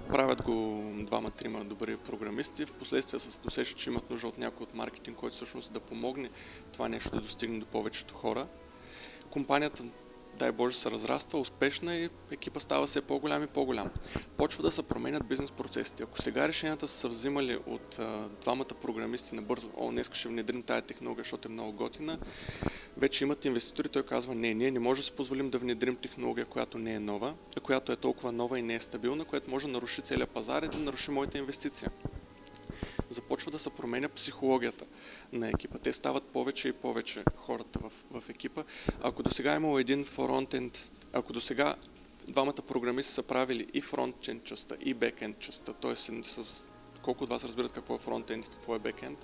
правят го двама-трима добри програмисти, в последствие се досещат, че имат нужда от някой от маркетинг, който всъщност да помогне това нещо да достигне до повечето хора. Компанията, дай Боже, се разраства, успешна и екипа става все по-голям и по-голям. Почва да се променят бизнес процесите. Ако сега решенията са взимали от двамата програмисти набързо, днес ще внедрим тая технология, защото е много готина, вече имат инвеститори, той казва, не, ние не можем да си позволим да внедрим технология, която не е нова, а която е толкова нова и не е стабилна, която може да наруши целия пазар и да наруши моята инвестиция. Започва да се променя психологията на екипа. Те стават повече и повече хората в екипа. Ако до сега имало един фронтенд, ако до сега двамата програмисти са правили и фронтенд частта, и бекенд частта, т.е. с колко от вас разбират какво е фронтенд и какво е бекенд?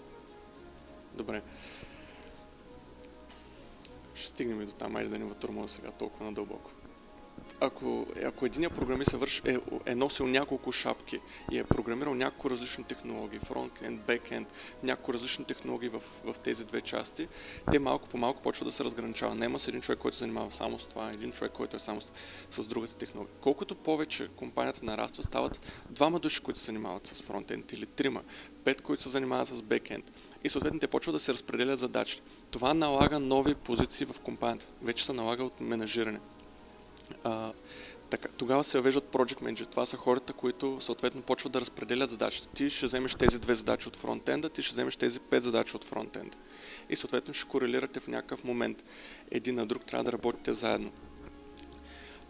Добре. Ще стигнем и до там, айде да не вътурмува сега толкова надълбоко. Ако единият програмист е носил няколко шапки и е програмирал няколко различни технологии, фронтенд, бекенд, няколко различни технологии в тези две части, те малко по малко почва да се разграничава. Нема с един човек, който се занимава само с това, един човек, който е само с другата технология. Колкото повече компанията нараства, стават двама души, които се занимават с фронтенд, или трима, 5, които се занимават с бекенд. И съответно те почват да се разпределят задачи. Това налага нови позиции в компанията. Вече се налага от менажиране. Тогава се въвеждат project manager. Това са хората, които съответно почват да разпределят задачите. Ти ще вземеш тези 2 задачи от фронтенда, ти ще вземеш тези 5 задачи от фронтенда. И съответно ще корелирате в някакъв момент. Един на друг трябва да работите заедно.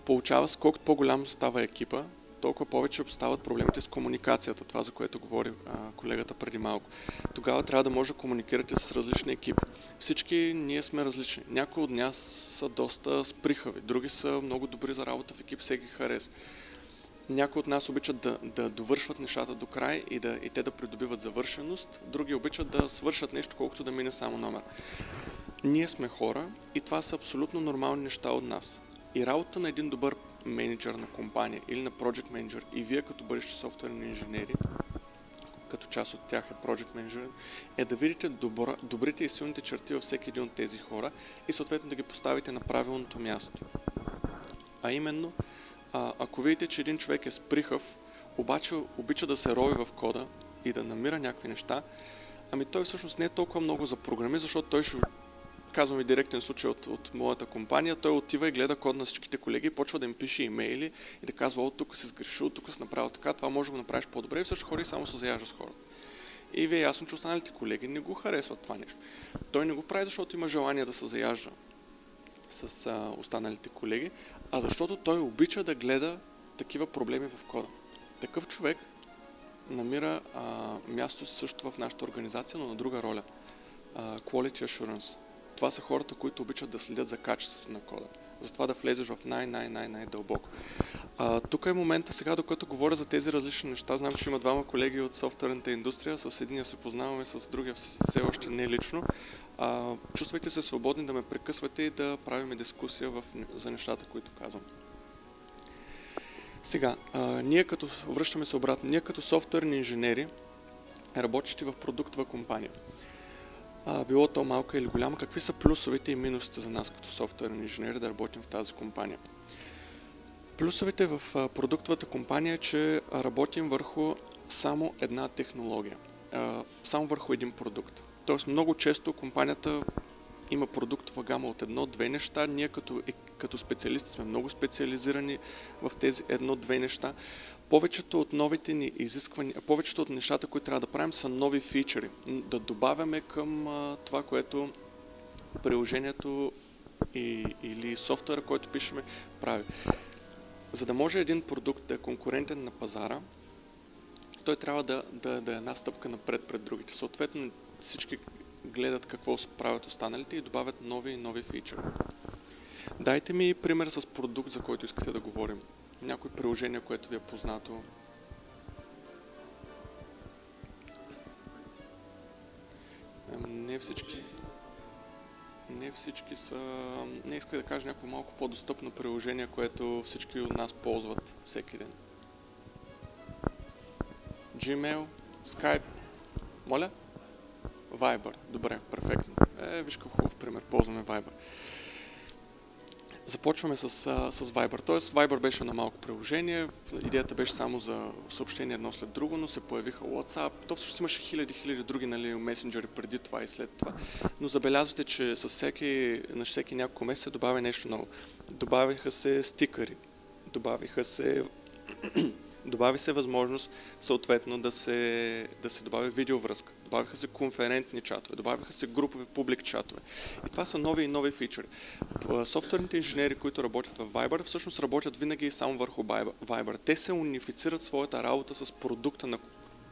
Получава се, колкото по-голям става екипа, толкова повече стават проблемите с комуникацията, това за което говори колегата преди малко. Тогава трябва да може да комуникирате с различни екипи. Всички ние сме различни. Някои от нас са доста сприхави, други са много добри за работа в екип, всеки харесва. Някои от нас обичат да довършват нещата до край и те да придобиват завършеност, други обичат да свършат нещо, колкото да мине само номер. Ние сме хора и това са абсолютно нормални неща от нас. И работа на един добър менеджер на компания или на project менеджер и вие като бъдещи софтуерни инженери, като част от тях е project менеджер, е да видите добрите и силните черти във всеки един от тези хора и съответно да ги поставите на правилното място. А именно, ако видите, че един човек е сприхав, обаче обича да се рови в кода и да намира някакви неща, ами той всъщност не е толкова много за програми, защото той ще, казвам ви директен случай от моята компания, той отива и гледа код на всичките колеги, почва да им пише имейли и да казва, тук си сгрешил, тук си направил така, това може да го направиш по-добре и всъщност хора само се заяжда с хората. И ви е ясно, че останалите колеги не го харесват това нещо. Той не го прави, защото има желание да се заяжда с останалите колеги, а защото той обича да гледа такива проблеми в кода. Такъв човек намира място също в нашата организация, но на друга роля. Quality Assurance. Това са хората, които обичат да следят за качеството на кода. Затова да влезеш в най-дълбоко. Тук е момента сега, докато говоря за тези различни неща. Знам, че има двама колеги от софтуерната индустрия. С единия се познаваме, с другия все още не лично. Чувствайте се свободни да ме прекъсвате и да правим дискусия за нещата, които казвам. Сега, връщаме се обратно, ние като софтуерни инженери, работещи в продуктова компания, било то малка или голяма, какви са плюсовете и минусите за нас като софтуерни инженери да работим в тази компания? Плюсовете в продуктовата компания е, че работим върху само една технология, само върху един продукт. Тоест много често компанията има продуктова гама от 1-2 неща, ние като специалисти сме много специализирани в тези 1-2 неща. Повечето от новите ни изисквания, повечето от нещата, които трябва да правим, са нови фичъри. Да добавяме към това, което приложението или софтуера, който пишеме, прави. За да може един продукт да е конкурентен на пазара, той трябва да е една стъпка напред пред другите. Съответно, всички гледат какво правят останалите и добавят нови и нови фичъри. Дайте ми пример с продукт, за който искате да говорим. Някое приложение, което ви е познато. Не всички са... Не искам да кажа някакво малко по-достъпно приложение, което всички от нас ползват всеки ден. Gmail, Skype. Моля? Viber. Добре, перфектно. Виж какъв хубав пример. Ползваме Viber. Започваме с Viber. Тоест Viber беше на малко приложение. Идеята беше само за съобщение едно след друго, но се появиха WhatsApp. То всъщност имаше хиляди други месенджери преди това и след това. Но забелязвате, че на всеки няколко месеца добавя нещо ново. Добавиха се стикъри. Добавиха се Добави се възможност съответно да се добави видеовръзка, добавиха се конферентни чатове, добавиха се групови публик чатове. И това са нови и нови фичъри. Софтуерните инженери, които работят в Viber, всъщност работят винаги само върху Viber. Те се унифицират своята работа с продукта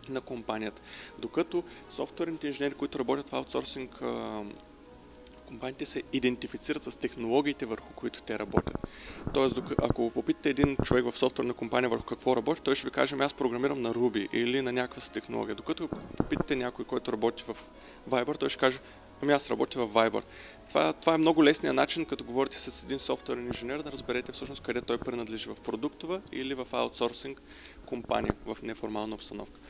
на компанията. Докато софтуерните инженери, които работят в аутсорсинг, компаниите се идентифицират с технологиите, върху които те работят. Тоест, ако попитате един човек в софтуерна компания върху какво работи, той ще ви каже, аз програмирам на Ruby или на някаква си технология. Докато попитате някой, който работи в Viber, той ще каже, аз работя в Viber. Това е много лесният начин, като говорите с един софтуерен инженер, да разберете всъщност къде той принадлежи, в продуктова или в аутсорсинг компания, в неформална обстановка.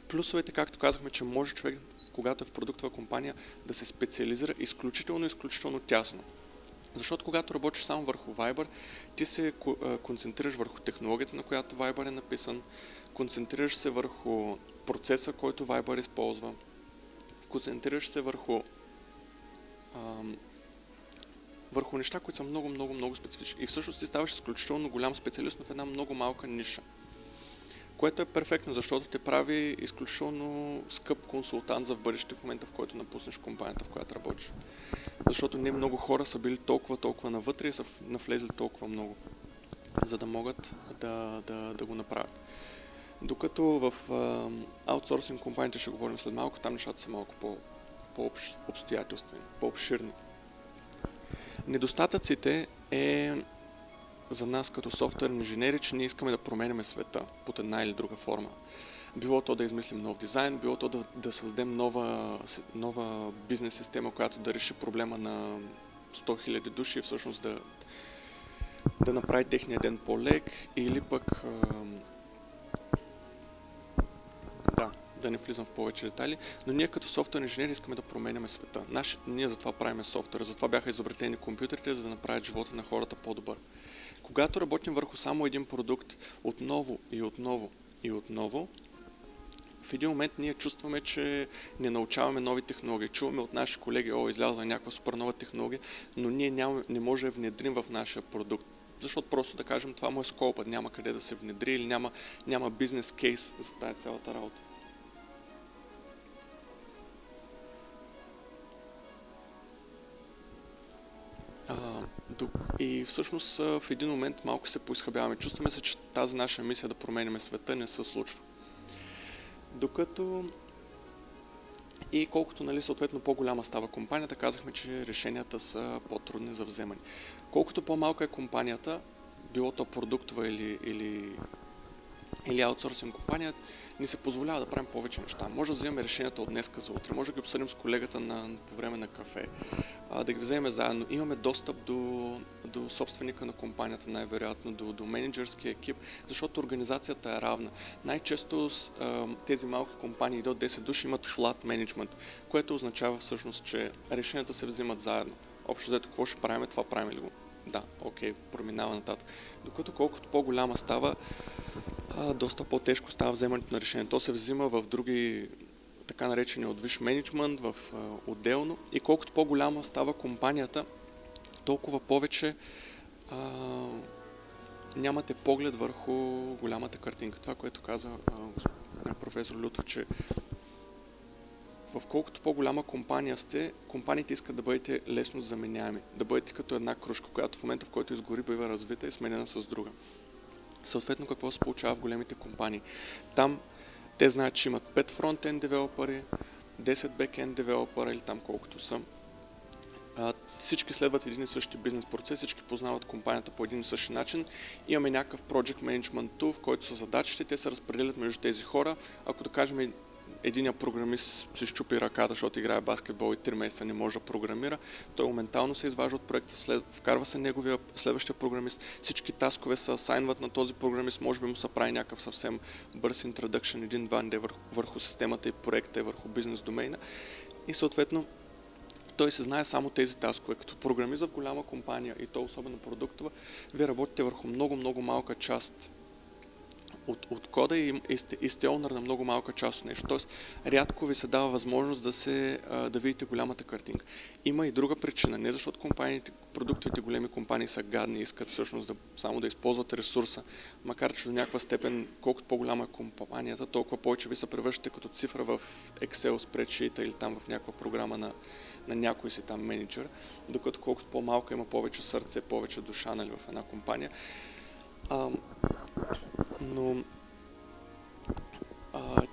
Плюсовете, както казахме, че може човек, когато е в продуктова компания, да се специализира изключително тясно. Защото когато работиш само върху Viber, ти се концентрираш върху технологията, на която Viber е написан, концентрираш се върху процеса, който Viber използва, концентрираш се върху неща, които са много специфични. И всъщност ти ставаш изключително голям специалист в една много малка ниша. Което е перфектно, защото те прави изключително скъп консултант за в бъдеще в момента, в който напуснеш компанията, в която работиш. Защото не много хора са били толкова навътре и са навлезли толкова много, за да могат да го направят. Докато в аутсорсинг компаниите, ще говорим след малко, там нещата са малко по-обстоятелствени, по-обширни. Недостатъците е за нас като софтуерни инженери, че ние искаме да променяме света под една или друга форма. Било то да измислим нов дизайн, било то да създадем нова бизнес система, която да реши проблема на 100 000 души и всъщност да направи техния ден по-лек, или пък да не влизам в повече детайли, но ние като софтуерни инженери искаме да променяме света. Ние затова правим софтуер, затова бяха изобретени компютрите, за да направят живота на хората по-добър. Когато работим върху само един продукт отново, в един момент ние чувстваме, че не научаваме нови технологии. Чуваме от наши колеги, излязла някаква супер нова технология, но ние не може да внедрим в нашия продукт. Защото просто да кажем, това му е скопът, няма къде да се внедри или няма бизнес кейс за тая цялата работа. И всъщност в един момент малко се поизхабяваме. Чувстваме се, че тази наша мисия да променяме света не се случва. Докато и колкото съответно по-голяма става компанията, казахме, че решенията са по-трудни за вземане. Колкото по-малка е компанията, било то продуктова или аутсорсинг компания, ни се позволява да правим повече неща. Може да вземем решенията от днеска за утре, може да ги обсъдим с колегата по време на кафе, да ги вземем заедно. Имаме достъп до собственика на компанията, най-вероятно до менеджерския екип, защото организацията е равна. Най-често тези малки компании до 10 души имат flat management, което означава всъщност, че решенията се взимат заедно. Общо взето, какво ще правим, това правим ли го? Да, окей, проминава нататък. Докато колкото по-голяма става, доста по-тежко става вземането на решение. То се взима в други, така наречени от висш менеджмент, в отделно. И колкото по-голяма става компанията, толкова повече нямате поглед върху голямата картинка. Това, което каза професор Лютов, че в колкото по-голяма компания сте, компаниите искат да бъдете лесно заменяеми. Да бъдете като една крушка, която в момента, в който изгори, бива развита и сменена с друга. Съответно, какво се получава в големите компании? Там те знаят, че имат 5 фронтенд девелопери, 10 бекенд девелопера или там колкото са. Всички следват един и същи бизнес процес, всички познават компанията по един и същи начин. Имаме някакъв project management tool, в който са задачите, те се разпределят между тези хора. Ако да кажем, единият програмист се щупи ръката, защото играе баскетбол и 3 месеца не може да програмира, той моментално се изважда от проекта, вкарва се неговия следващия програмист, всички таскове се асайнват на този програмист, може би му се прави някакъв съвсем бърз introduction, един-два ден върху системата и проекта и върху бизнес домейна и съответно той се знае само тези таскове. Като програмист в голяма компания и то особено продуктова, вие работите върху много малка част от кода и сте онър на много малка част от нещо. Тоест, рядко ви се дава възможност да видите голямата картинка. Има и друга причина. Не защото продуктовите големи компании са гадни и искат всъщност само да използват ресурса. Макар че до някаква степен, колкото по-голяма е компанията, толкова повече ви се превръщате като цифра в Excel спредшита или там в някаква програма на някой си там менеджер, докато колкото по-малка има повече сърце, повече душа, нали, в една компания. Но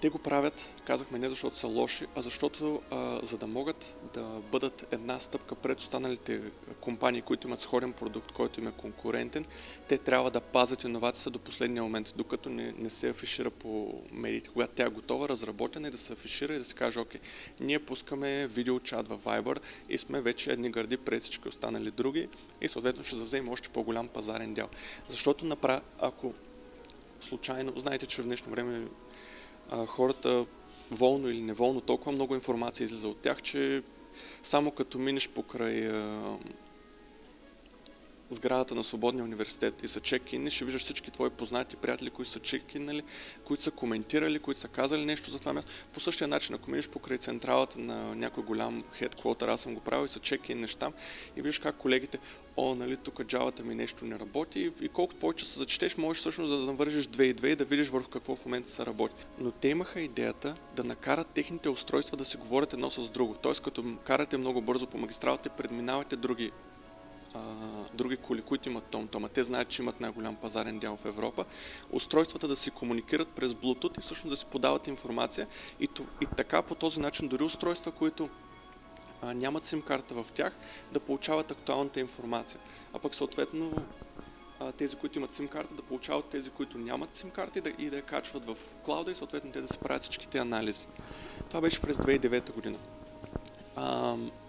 те го правят, казахме, не защото са лоши, а защото за да могат да бъдат една стъпка пред останалите компании, които имат сходен продукт, който им е конкурентен, те трябва да пазят иновацията до последния момент, докато не се афишира по медиите. Когато тя е готова, разработена, и да се афишира и да се каже, окей, ние пускаме видеочат в Viber и сме вече едни гърди пред всички останали други и съответно ще завземем още по-голям пазарен дял. Защото ако случайно, знаете, че в днешно време хората волно или неволно толкова много информация излиза от тях, че само като минеш покрай сградата на Свободния университет и са чекинни, ще виждаш всички твои познати приятели, които са чекинали, които са коментирали, които са казали нещо за това място. По същия начин, ако минеш покрай централата на някой голям headquarter, аз съм го правил и са чекин неща и виждаш как колегите, нали, тук джавата ми нещо не работи и колкото повече се зачетеш, можеш всъщност да навържиш 2 и 2 и да видиш върху какво в момента се работи. Но те имаха идеята да накарат техните устройства да се говорят едно с друго. Тоест, като карате много бързо по магистралата, предминавате други коли, които имат том-том, а те знаят, че имат най-голям пазарен дял в Европа, устройствата да си комуникират през Bluetooth и всъщност да си подават информация и така по този начин дори устройства, които нямат сим-карта в тях, да получават актуалната информация. А пък съответно тези, които имат сим-карта, да получават тези, които нямат сим-карта и да я качват в клауда и съответно те да се правят всичките анализи. Това беше през 2009 година.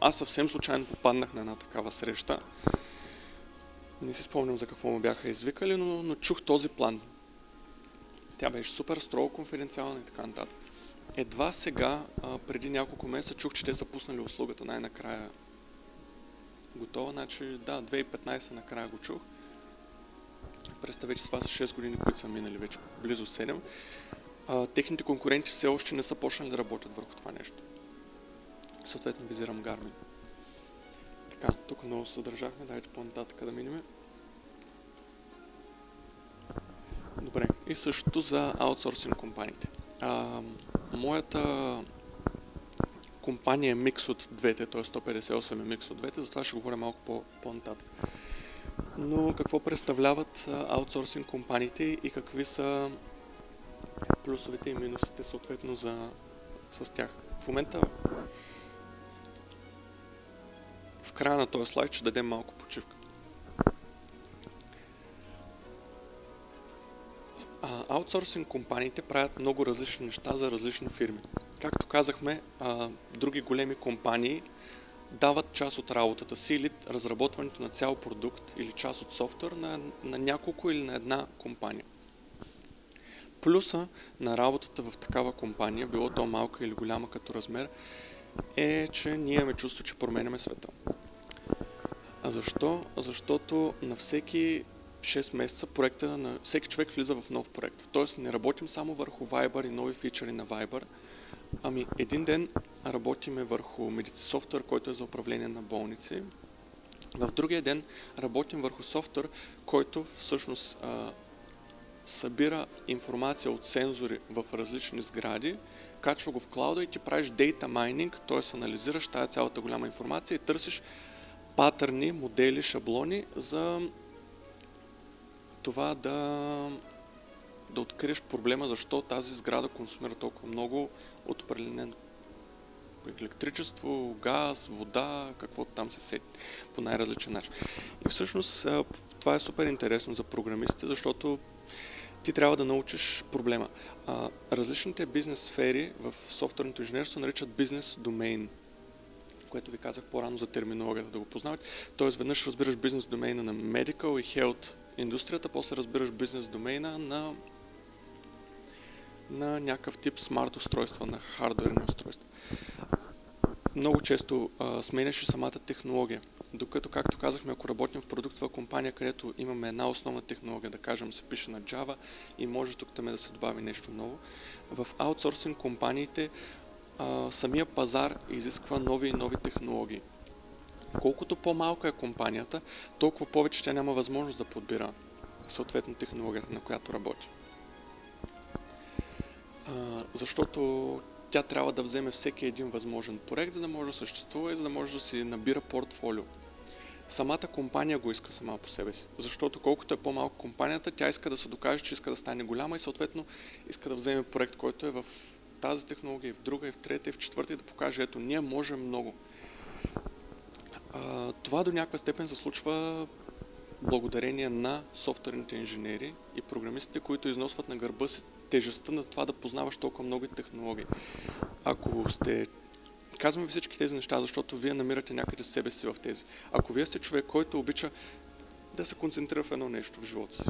Аз съвсем случайно попаднах на една такава среща. Не си спомням за какво му бяха извикали, но чух този план. Тя беше супер строго конфиденциална и така нататък. Едва сега, преди няколко месеца, чух, че те са пуснали услугата най-накрая готова. Значи, да, 2015 накрая го чух. Представете, че това са 6 години, които са минали вече, близо 7. Техните конкуренти все още не са почнали да работят върху това нещо. Съответно визирам Garmin. Така, тук много съдържахме, дайте по-нататък да минем. Добре, и същото за аутсорсинг компаниите. Моята компания е микс от двете, т.е. 158 е микс от двете, затова ще говоря малко по-нататък. Но какво представляват аутсорсинг компаниите и какви са плюсовете и минусите съответно с тях? В момента в края на този слайд ще дадем малко почивка. Аутсорсинг компаниите правят много различни неща за различни фирми. Както казахме, други големи компании дават част от работата си или разработването на цял продукт или част от софтуер на няколко или на една компания. Плюса на работата в такава компания, било то малка или голяма като размер, е, че ние имаме чувство, че променяме света. А защо? Защото на всеки 6 месеца всеки човек влиза в нов проект. Тоест не работим само върху Viber и нови фичъри на Viber, ами един ден работиме върху софтуер, който е за управление на болници. В другия ден работим върху софтуер, който всъщност събира информация от сензори в различни сгради, качва го в клауда и ти правиш data mining, т.е. анализираш тая цялата голяма информация и търсиш патърни, модели, шаблони за това да откриеш проблема, защо тази сграда консумира толкова много от определен електричество, газ, вода, каквото там се сети по най-различен начин. И всъщност това е супер интересно за програмистите, защото ти трябва да научиш проблема. Различните бизнес сфери в софтуерното инженерство наричат бизнес домейн, което ви казах по-рано за терминологията да го познавате. Тоест веднъж разбираш бизнес домейна на medical и health индустрията, после разбираш бизнес домейна на някакъв тип смарт устройства, на хардуерни устройства. Много често сменяш и самата технология. Докато, както казахме, ако работим в продуктова компания, където имаме една основна технология, да кажем, се пише на Java и може тук да се добави нещо ново, в аутсорсинг компаниите самия пазар изисква нови и нови технологии. Колкото по-малка е компанията, толкова повече тя няма възможност да подбира съответно технологията, на която работи. Защото тя трябва да вземе всеки един възможен проект, за да може да съществува и за да може да си набира портфолио. Самата компания го иска сама по себе си, защото колкото е по-малка компанията, тя иска да се докаже, че иска да стане голяма и съответно иска да вземе проект, който е в тази технология, и в друга, и в трета, и в четвърта и да покаже, ето, ние можем много. Това до някаква степен се случва благодарение на софтуерните инженери и програмистите, които износват на гърба си тежестта на това да познаваш толкова много технологии. Ако сте... Казвам ви всички тези неща, защото вие намирате някъде себе си в тези. Ако вие сте човек, който обича да се концентрира в едно нещо в живота си,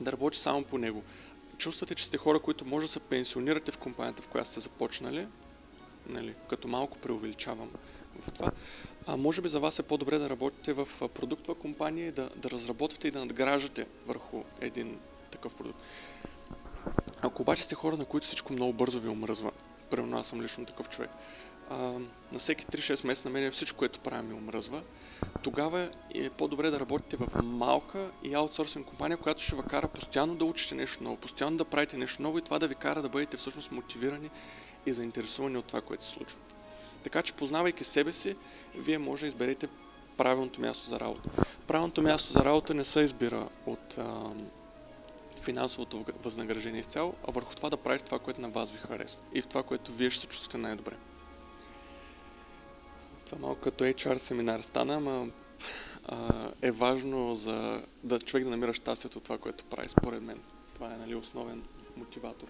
да работи само по него, чувствате, че сте хора, които може да се пенсионирате в компанията, в която сте започнали, нали, като малко преувеличавам в това, може би за вас е по-добре да работите в продуктова компания и да разработвате и да надграждате върху един такъв продукт. Ако обаче сте хора, на които всичко много бързо ви омръзва, примерно аз съм лично такъв човек, на всеки 3-6 месеца на мен всичко, което правя, ми омръзва, тогава е по-добре да работите в малка и аутсорсинг компания, която ще ви кара постоянно да учите нещо ново, постоянно да правите нещо ново и това да ви кара да бъдете всъщност мотивирани и заинтересувани от това, което се случва. Така че, познавайки себе си, вие може да изберете правилното място за работа. Правилното място за работа не се избира от финансовото възнаграждение изцяло, а върху това да правите това, което на вас ви харесва и в това, което вие ще се чувствате най-добре. Това малко като HR семинар стана, ама е важно за човек да намира щастието от това, което прави, според мен. Това е, нали, основен мотиватор.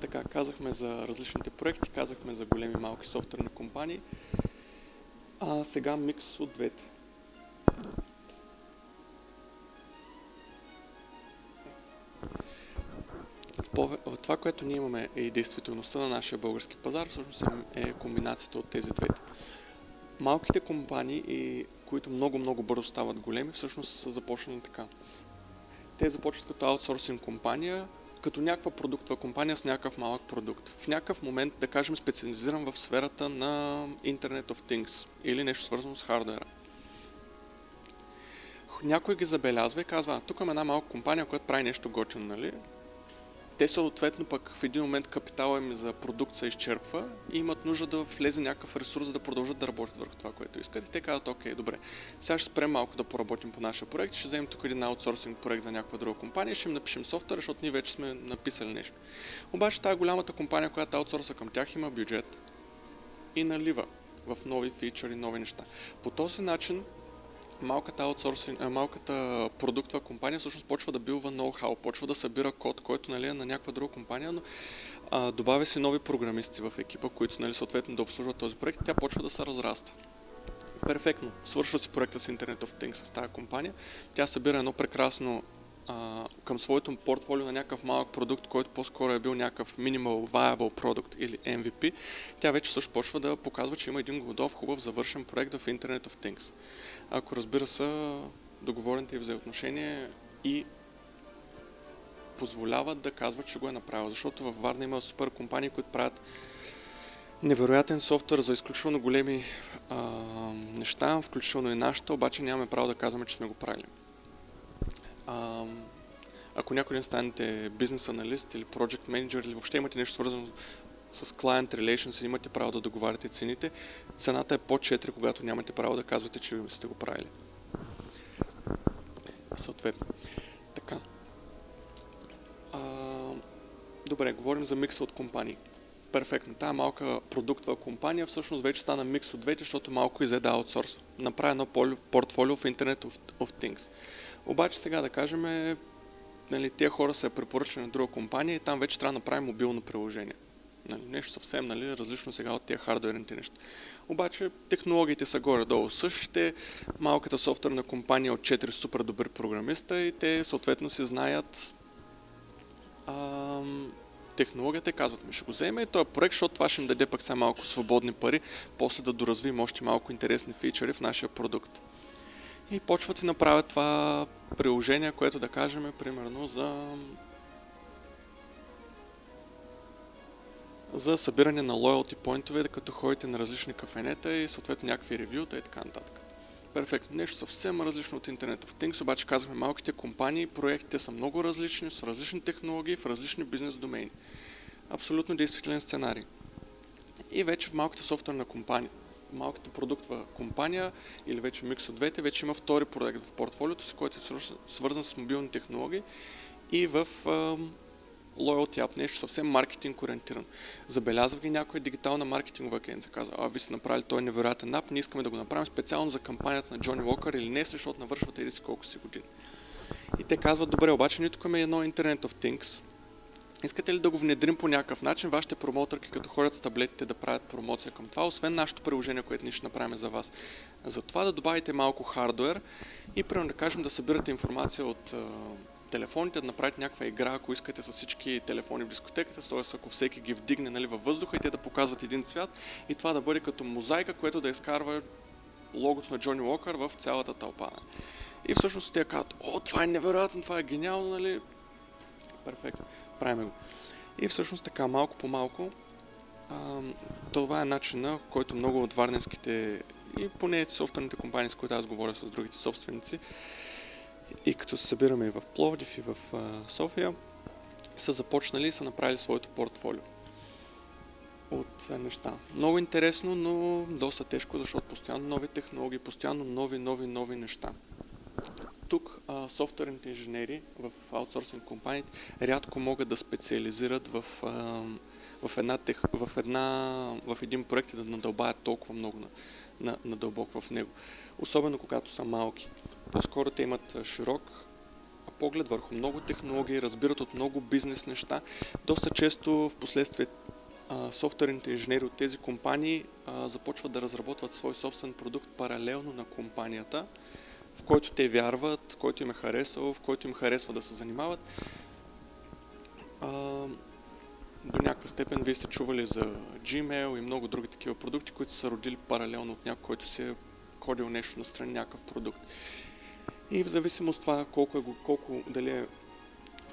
Така, казахме за различните проекти, казахме за големи и малки софтуерни компании. Сега микс от двете. Това, което ние имаме и действителността на нашия български пазар, всъщност е комбинацията от тези двете. Малките компании, които много бързо стават големи, всъщност са започнали така. Те започват като аутсорсинг компания, като някаква продуктова компания с някакъв малък продукт. В някакъв момент, да кажем, специализиран в сферата на Internet of Things или нещо свързано с хардуера. Някой ги забелязва и казва, тук има една малка компания, която прави нещо готино, нали? Те съответно пък в един момент капитала им за продукт се изчерпва и имат нужда да влезе някакъв ресурс, да продължат да работят върху това, което искат. И те казват, окей, добре, сега ще спрем малко да поработим по нашия проект, ще вземем тук един аутсорсинг проект за някаква друга компания и ще им напишем софтуер, защото ние вече сме написали нещо. Обаче тази голямата компания, която аутсорса към тях, има бюджет и налива в нови фичъри, нови неща. По този начин малката продуктова компания всъщност почва да билва ноу-хау, почва да събира код, който, нали, е на някаква друга компания, но добавя си нови програмисти в екипа, които, нали, съответно да обслужват този проект и тя почва да се разраства. Перфектно. Свършва си проекта с Internet of Things с тази компания. Тя събира едно прекрасно към своето портфолио на някакъв малък продукт, който по-скоро е бил някакъв Minimal Viable Product или MVP. Тя вече също почва да показва, че има един готов, хубав, завършен проект в Internet of Things. Ако, разбира се, договорените и взаимоотношения и позволяват да казват, че го е направил. Защото във Варна има супер компании, които правят невероятен софтуер за изключително големи неща, включително и нашата, обаче нямаме право да казваме, че сме го правили. Ако някой ден станете бизнес аналист или project manager или въобще имате нещо свързано с client relations и имате право да договаряте цените, цената е по 4, когато нямате право да казвате, че сте го правили. Съответно. Така. Добре, говорим за микса от компании. Перфектно. Тая малка продуктова компания всъщност вече стана микс от двете, защото малко взе да аутсорс. Направи едно портфолио в Internet of Things. Обаче сега да кажем, нали, тия хора са препоръчали на друга компания и там вече трябва да направим мобилно приложение. Нали, нещо съвсем, нали, различно сега от тия хардуерните неща. Обаче технологиите са горе-долу същите, малката софтуерна компания от 4 супер добри програмиста и те съответно си знаят технологията и казват ми, ще го вземе и този проект, защото това ще им даде пък сега малко свободни пари, после да доразвием още малко интересни фичъри в нашия продукт. И почват и направят това приложение, което да кажем, примерно за събиране на loyalty поинтове, като ходите на различни кафенета и съответно някакви ревюта и така нататък. Перфектно. Нещо съвсем различно от Internet of Things, обаче казахме малките компании, проектите са много различни, с различни технологии, в различни бизнес домейни. Абсолютно действителен сценарий. И вече в малката софтуерна компания, малката продуктова компания или вече микс от двете, вече има втори проект в портфолиото си, който е свързан с мобилни технологии и в Loyalty App, нещо съвсем маркетинг ориентирано. Забелязва ги някоя дигитална маркетингова агенция, казва, вие сте направили този невероятен ап, ние искаме да го направим специално за кампанията на Джони Уокър или не, защото навършвате или си колко си години. И те казват, добре, обаче ние тук имаме едно Internet of Things. Искате ли да го внедрим по някакъв начин, вашите промоутърки, като ходят с таблетите, да правят промоция към това, освен нашето приложение, което ние ще направим за вас. Затова да добавите малко хардуер и примерно да кажем да събирате информация от телефоните, да направите някаква игра, ако искате с всички телефони в дискотеката, т.е. ако всеки ги вдигне във въздуха и те да показват един цвят и това да бъде като мозайка, което да изкарва логото на Джони Уокър в цялата тълпа. И всъщност те казват, това е невероятно, това е гениално, нали? Перфектно. Правим го. И всъщност така, малко по малко, това е начина, който много от варненските и поне софтуерните компании, с които аз говоря с другите собственици, и като се събираме и в Пловдив, и в София, са започнали и са направили своето портфолио от неща. Много интересно, но доста тежко, защото постоянно нови технологии, постоянно нови неща. Тук софтуерните инженери в аутсорсинг компаниите рядко могат да специализират в един проект и да надълбаят толкова много надълбоко в него. Особено когато са малки. По-скоро те имат широк поглед върху много технологии, разбират от много бизнес неща. Доста често в последствие софтуерните инженери от тези компании започват да разработват свой собствен продукт паралелно на компанията, в който те вярват, в който им е харесал, в който им харесва да се занимават. До някаква степен вие сте чували за Gmail и много други такива продукти, които са родили паралелно от някой, който си е кодил нещо настрани, някакъв продукт. И в зависимост от това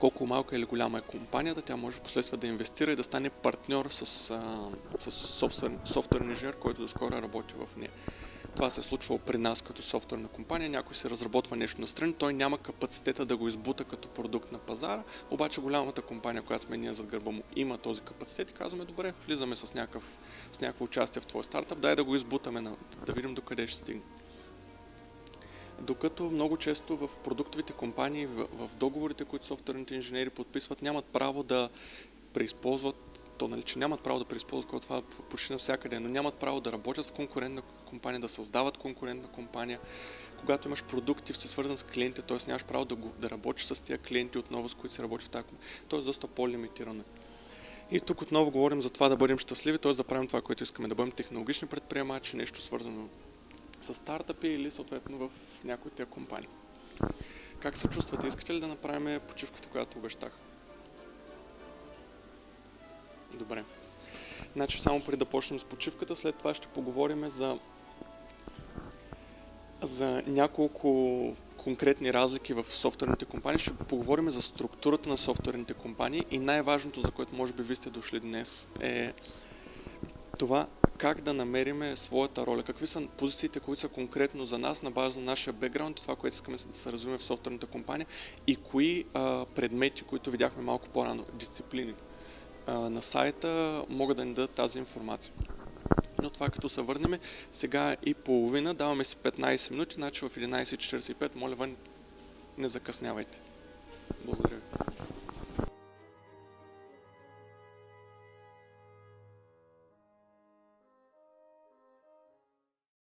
колко малка или голяма е компанията, тя може в последствие да инвестира и да стане партньор с софтуерен инженер, който доскоро работи в нея. Това се е случвало при нас като софтуерна компания. Някой се разработва нещо настрани, той няма капацитета да го избута като продукт на пазара, обаче голямата компания, която сме ние зад гърба му, има този капацитет и казваме, добре, влизаме с някакво участие в твой стартъп, дай да го избутаме, да видим докъде ще стигне. Докато много често в продуктовите компании, в договорите, които софтуерните инженери подписват, нямат право да преизползват, че нямат право да преизползват това почти навсякъде, но нямат право да работят в конкурентна компания, да създават конкурентна компания. Когато имаш продукти, си свързан с клиенти, т.е. нямаш право да работиш с тия клиенти отново, с които се работи в тази компания. Т.е. доста по-лимитирано. И тук отново говорим за това да бъдем щастливи, т.е. да правим това, което искаме, да бъдем технологични предприемачи, нещо свързано с стартъпи или съответно в някои от тези компании. Как се чувствате? Искате ли да направим почивката, която обещах? Добре. Значи само преди да почнем с почивката, след това ще поговорим за няколко конкретни разлики в софтуерните компании. Ще поговорим за структурата на софтуерните компании и най-важното, за което може би ви сте дошли днес, е това как да намерим своята роля, какви са позициите, които са конкретно за нас на база на нашия бекграунд, това, което искаме да се развиваме в софтуерната компания и кои предмети, които видяхме малко по-рано, дисциплини на сайта, могат да ни дадат тази информация. Но това като се върнем, сега е и половина, даваме си 15 минути, значи в 11:45, моля ви, не закъснявайте. Благодаря ви.